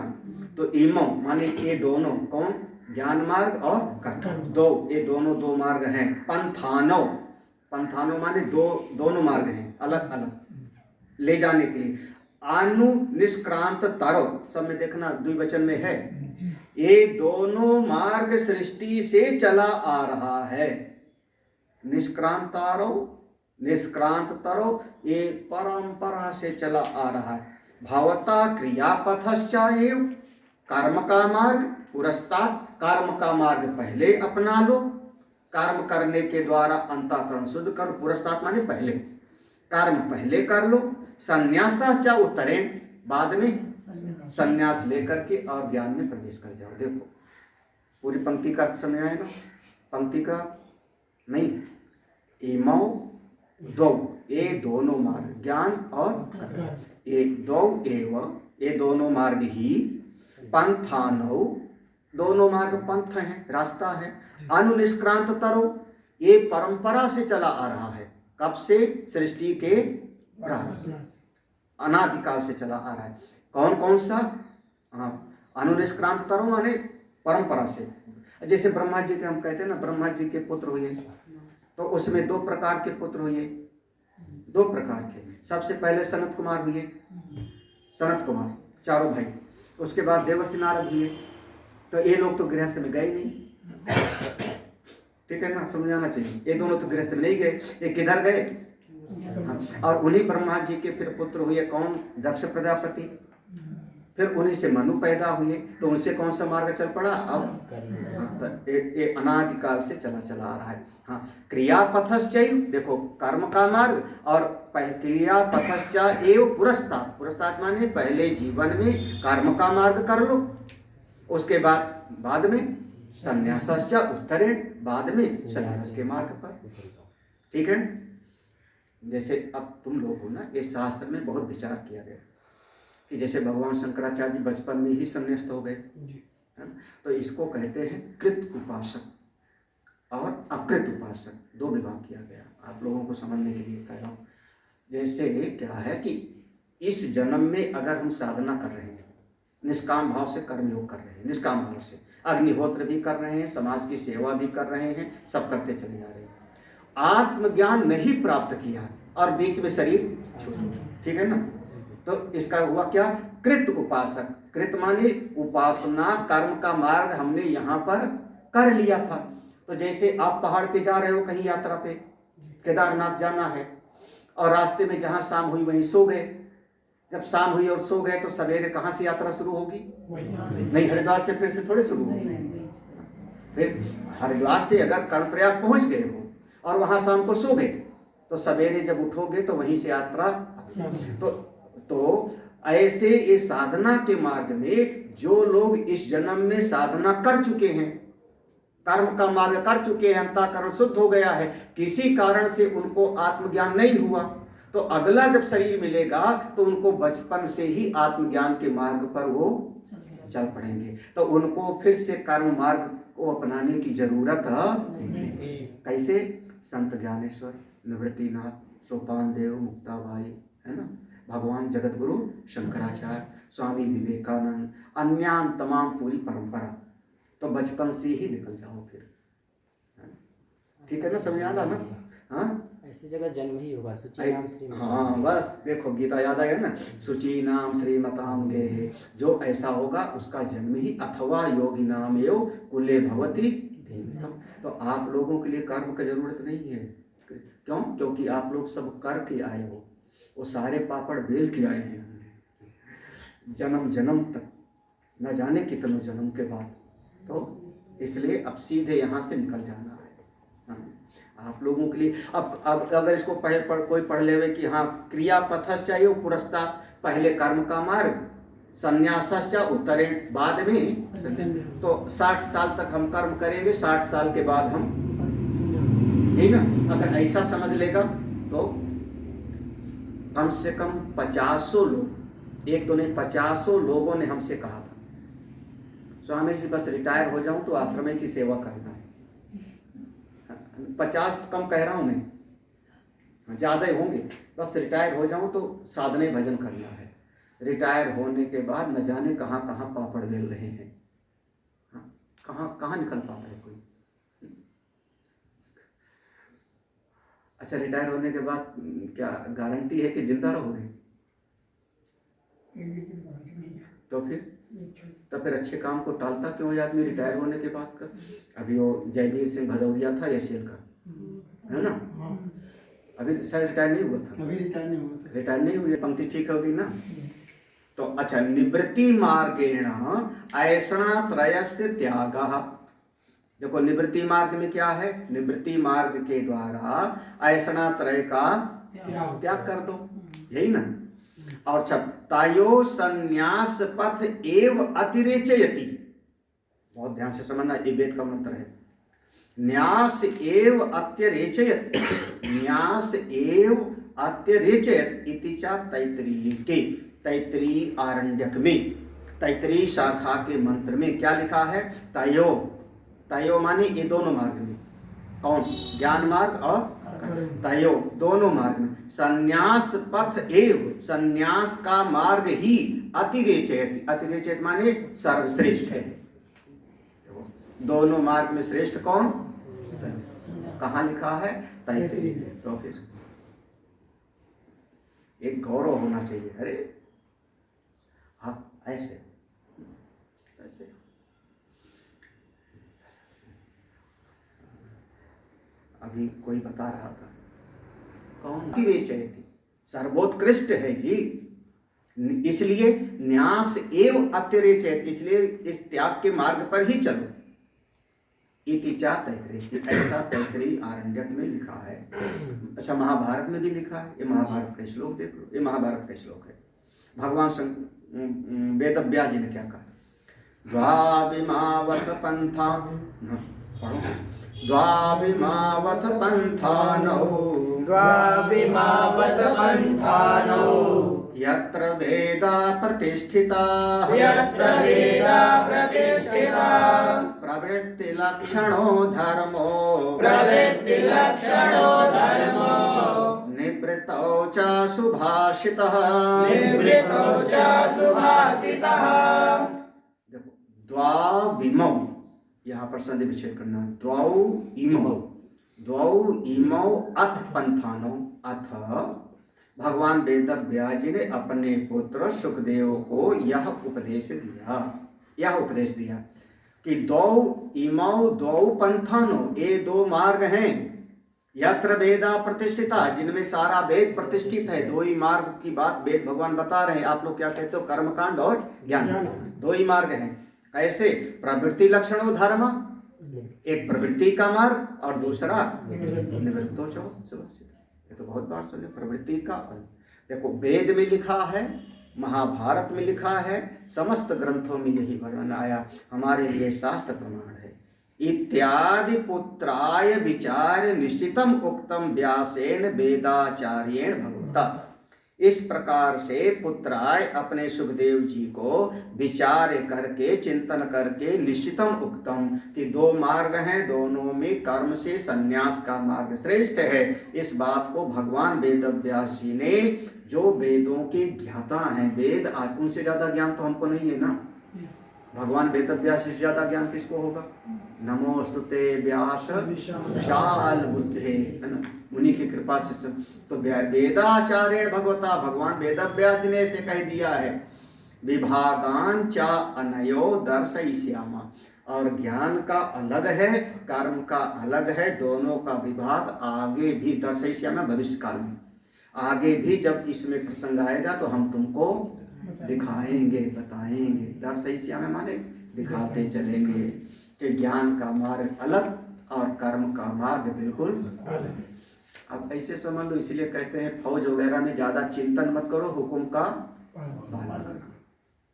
तो इमौ माने ये दोनों, कौन, ज्ञान मार्ग और कर्म, दो, ये दोनों दो मार्ग हैं। पंथानो, पंथानो माने दोनों मार्ग हैं अलग अलग ले जाने के लिए। अनु निष्क्रांत तारो, सब में देखना द्विवचन में है, ये दोनों मार्ग सृष्टि से चला आ रहा है। निष्क्रांत तारो, निष्क्रांत तरो, ये परंपरा से चला आ रहा है। भावता क्रियापथश्चाएव, कर्म का मार्ग, पुरस्तात्, कर्म का मार्ग पहले अपना लो, कर्म करने के द्वारा अंतःकरण शुद्ध करो, पुरस्तात् माने पहले, कर्म पहले कर लो, संन्यासाश्च उत्तरेण, बाद में संन्यास लेकर के और ज्ञान में प्रवेश कर जाओ। देखो पूरी पंक्ति का समय आए ना, पंक्ति का नहीं, इमौ दो, ये दोनों मार्ग, ज्ञान और कर्म, ये दो एवं, ये दोनों मार्ग ही, पंथानौ, दोनों मार्ग पंथ हैं, रास्ता है। अनुनिष्क्रांत तरो, ये परंपरा से चला आ रहा है, कब से, सृष्टि के प्रारंभ, अनादिकाल से चला आ रहा है। कौन कौन सा, अनुनिष्क्रांत तरो माने परंपरा से। जैसे ब्रह्मा जी के हम कहते हैं ना, ब्रह्मा जी के पुत्र हुए, तो उसमें दो प्रकार के पुत्र हुए, दो प्रकार के। सबसे पहले सनत कुमार हुए, सनत कुमार चारों भाई, उसके बाद देवर्षि नारद हुए। तो ये लोग तो गृहस्थ में गए नहीं, ठीक है ना, समझाना चाहिए, ये दोनों तो गृहस्थ में नहीं गए, ये किधर गए। और उन्हीं ब्रह्मा जी के फिर पुत्र हुए, कौन, दक्ष प्रजापति, फिर उन्हीं से मनु पैदा हुए, तो उनसे कौन सा मार्ग चल पड़ा अब, तो ये अनादिकाल से चला चला आ रहा है। हाँ, क्रियापथश्चैव, देखो कर्म का मार्ग, और क्रियापथश्च एव पुरस्तात्, पुरस्तात् माने पहले जीवन में कर्म का मार्ग कर लो, उसके बाद में संन्यासश्च उत्तरेण, बाद में संन्यास के मार्ग पर, ठीक है। जैसे अब तुम लोग हो ना, ये शास्त्र में बहुत विचार किया गया कि जैसे भगवान शंकराचार्य जी बचपन में ही संन्यास्त हो गए, तो इसको कहते हैं कृत उपासक और अकृत उपासक, दो विभाग किया गया, आप लोगों को समझने के लिए कह रहा हूँ। जैसे क्या है कि इस जन्म में अगर हम साधना कर रहे हैं, निष्काम भाव से कर्म योग कर रहे हैं, निष्काम भाव से अग्निहोत्र भी कर रहे हैं, समाज की सेवा भी कर रहे हैं, सब करते चले जा रहे हैं, आत्मज्ञान नहीं प्राप्त किया और बीच में शरीर छोड़ दिया, ठीक है ना, तो इसका हुआ क्या, कृत उपासक। कृत माने उपासना कर्म का मार्ग हमने यहाँ पर कर लिया था। तो जैसे आप पहाड़ पे जा रहे हो कहीं यात्रा पे, केदारनाथ जाना है, और रास्ते में जहाँ शाम हुई वहीं सो गए, जब शाम हुई और सो गए तो सवेरे कहाँ से यात्रा शुरू होगी, नहीं हरिद्वार से फिर से थोड़े शुरू होगी, फिर हरिद्वार से अगर कर्णप्रयाग पहुँच गए हो और वहाँ शाम को सो गए तो सवेरे जब उठोगे तो वहीं से यात्रा। तो ऐसे ये साधना के मार्ग में जो लोग इस जन्म में साधना कर चुके हैं, कर्म का मार्ग कर चुके हैं, अंतःकरण शुद्ध हो गया है, किसी कारण से उनको आत्मज्ञान नहीं हुआ, तो अगला जब शरीर मिलेगा तो उनको बचपन से ही आत्मज्ञान के मार्ग पर वो चल पड़ेंगे, तो उनको फिर से कर्म मार्ग को अपनाने की जरूरत है। कैसे, संत ज्ञानेश्वर, निवृत्तिनाथ, सोपान देव, मुक्ताबाई, है ना, भगवान जगत गुरु शंकराचार्य, स्वामी विवेकानंद, अन्यान तमाम पूरी परंपरा, तो बचपन से ही निकल जाओ फिर, ठीक है ना, समझ आना ना। हाँ, ऐसी जगह जन्म ही होगा, शुचि नाम श्रीमताम। हाँ बस देखो गीता याद आ गया ना, शुचि नाम श्रीमताम गे, जो ऐसा होगा उसका जन्म ही, अथवा योगी नाम एव कुले भवति धीमतम। तो आप लोगों के लिए कर्म की जरूरत नहीं है, क्यों, क्योंकि आप लोग सब कर के आए हो, वो सारे पापड़ बेल के आए हैं, जन्म जन्म तक, न जाने कितनों जन्म के बाद। तो इसलिए अब सीधे यहाँ से निकल जाना है। हाँ, आप लोगों के लिए अब अगर इसको कोई पढ़ लेवे कि हाँ क्रियापथश्च एव पुरस्ता, पहले कर्म का मार्ग, संन्यासश्च उत्तरे बाद में। तो 60 साल तक हम कर्म करेंगे, 60 साल के बाद हम, है ना, अगर ऐसा समझ लेगा तो कम से कम 50 लोग, एक तो नहीं 50 लोगों ने हमसे कहा था स्वामी जी बस रिटायर हो जाऊं तो आश्रम की सेवा करना है। 50 कम कह रहा हूं मैं, ज़्यादा ही होंगे। बस रिटायर हो जाऊं तो साधने भजन करना है। रिटायर होने के बाद न जाने कहाँ कहाँ पापड़ बेल रहे हैं। हाँ, कहाँ कहाँ निकल पाता है कोई। अच्छा, रिटायर होने के बाद क्या गारंटी है कि जिंदा रहोगे? तो फिर अच्छे काम को टालता क्यों है आदमी रिटायर होने के बाद का? अभी वो जयवीर सिंह भदौरिया था यशेल का, है ना, अभी शायद रिटायर नहीं हुआ था। अभी रिटायर नहीं हुई, पंक्ति ठीक होगी ना। तो अच्छा, निवृत्ति मार्गेण ऐषणा त्रयस्य त्यागः। देखो निवृत्ति मार्ग में क्या है, निवृत्ति मार्ग के द्वारा ऐषणा त्रय का त्याग कर दो, यही ना। और अच्छा, तयो संन्यास पथ एव अतिरेचयति, बहुत ध्यान से समझना, ये वेद का मंत्र है। न्यास एव अत्यरेचयत, न्यास एव अत्यरेचयत इति च तैत्तिरीय के, तैत्तिरीय आरण्यक में, तैत्तिरीय शाखा के मंत्र में क्या लिखा है? तयो, तयो माने ये दोनों मार्ग में, कौन? ज्ञान मार्ग और तयो, दोनों मार्ग में। संन्यास पथ एव, संन्यास का मार्ग ही अतिरेचयति, अतिरेचयत माने सर्वश्रेष्ठ है। दोनों मार्ग में श्रेष्ठ कौन? कहाँ लिखा है? तैत्तिरीय। तो फिर एक गौरव होना चाहिए। अरे हाँ, ऐसे ऐसे अभी कोई बता रहा था, कौन? अतिरेचयति, सर्वोत्कृष्ट है जी, इसलिए न्यास एव अतिरेचयति, इसलिए इस त्याग के मार्ग पर ही चलो। इति चा तैत्तिरीय, ऐसा तैत्तिरीय आरण्यक में लिखा है। अच्छा, महाभारत में भी लिखा है। ये महाभारत का श्लोक देख लो, ये महाभारत का श्लोक है। भगवान वेदव्यास जी ने क्या कहा? द्वाविमावत पंथा, पढ़ो, द्वाविमावत पंथानौ, द्वाविमावत पंथानौ, यत्र वेदा प्रतिष्ठिताः, यत्र वेदा प्रतिष्ठिताः, प्रवृत्ति लक्षणो धर्मो, प्रवृत्ति लक्षणो धर्मो, निवृत्तौ च सुभाषितः, निवृत्तौ च सुभाषितः। देखो, द्वाविमौ, यहाँ पर संधि विच्छेद करना। द्वौ इमौ, द्वौ इमौ अथ पंथानो, अथ भगवान वेदव्यास जी ने अपने पुत्र सुखदेव को यह उपदेश दिया, यह उपदेश दिया कि द्वौ इमौ द्वौ पंथानो, ये दो मार्ग हैं। यत्र वेदा प्रतिष्ठिता, जिनमें सारा वेद प्रतिष्ठित है। दो ही मार्ग की बात वेद भगवान बता रहे हैं। आप लोग क्या कहते हो? कर्मकांड और ज्ञान, दो ही मार्ग हैं। कैसे? प्रवृत्ति लक्षणों धर्म, एक प्रवृत्ति का मार्ग और दूसरा निवृत्तो च सुभाषित। ये तो बहुत बार सुने, प्रवृत्ति का। देखो वेद में लिखा है, महाभारत में लिखा है, समस्त ग्रंथों में यही वर्णन आया, हमारे लिए शास्त्र प्रमाण है। इत्यादि पुत्राय विचार निश्चितम उक्तम व्यासेन वेदाचार्येण भगवता। इस प्रकार से पुत्राय अपने सुखदेव जी को विचार करके, चिंतन करके, निश्चितम उक्तम कि दो मार्ग हैं, दोनों में कर्म से संन्यास का मार्ग श्रेष्ठ है। इस बात को भगवान वेदव्यास जी ने, जो वेदों के ज्ञाता हैं, वेद आज उनसे ज्यादा ज्ञान तो हमको नहीं है ना। भगवान वेदव्यास से ज्यादा ज्ञान किसको होगा? नमोस्तुते व्यास विशाल बुद्धे, है ना, उन्हीं की कृपा से। तो वेदाचार्य भगवता, भगवान वेदव्यास ने ऐसे कह दिया है, विभागान चा अनयो दर्शयिष्यामा, और ज्ञान का अलग है, कर्म का अलग है, दोनों का विभाग आगे भी दर्शयिष्यामा, भविष्य काल में आगे भी जब इसमें प्रसंग आएगा तो हम तुमको दिखाएंगे, बताएंगे। दर्शयिष्यामि माने दिखाते चलेंगे कि ज्ञान का मार्ग अलग और कर्म का मार्ग बिल्कुल अलग। अब ऐसे समझ लो, इसलिए कहते हैं फौज वगैरह में ज़्यादा चिंतन मत करो, हुक्म का पालन करो,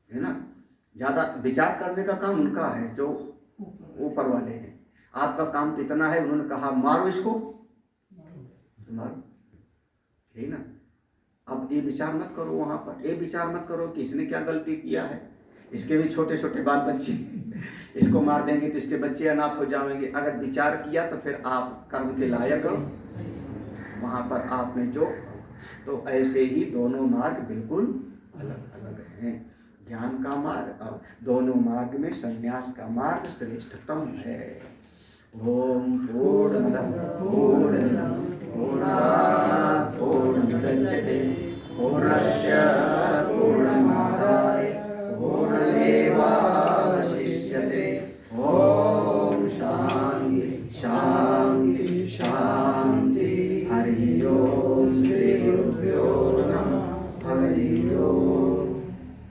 है ना। ज़्यादा विचार करने का काम उनका है जो ऊपर वाले हैं। आपका काम तो इतना है, उन्होंने कहा मारो इसको, मारो, है ना। अब ये विचार मत करो वहाँ पर, ये विचार मत करो कि इसने क्या गलती किया है, इसके भी छोटे छोटे बाल बच्चे, इसको मार देंगे तो इसके बच्चे अनाथ हो जाएंगे। अगर विचार किया तो फिर आप कर्म के लायक हो, वहाँ पर आपने जो, तो ऐसे ही दोनों मार्ग बिल्कुल अलग अलग हैं। ध्यान का मार्ग और दोनों मार्ग में संन्यास का मार्ग श्रेष्ठतम है। ओम पूर्णमदः पूर्णमिदं पूर्णात् पूर्णमुदच्यते पूर्णस्य पूर्णम्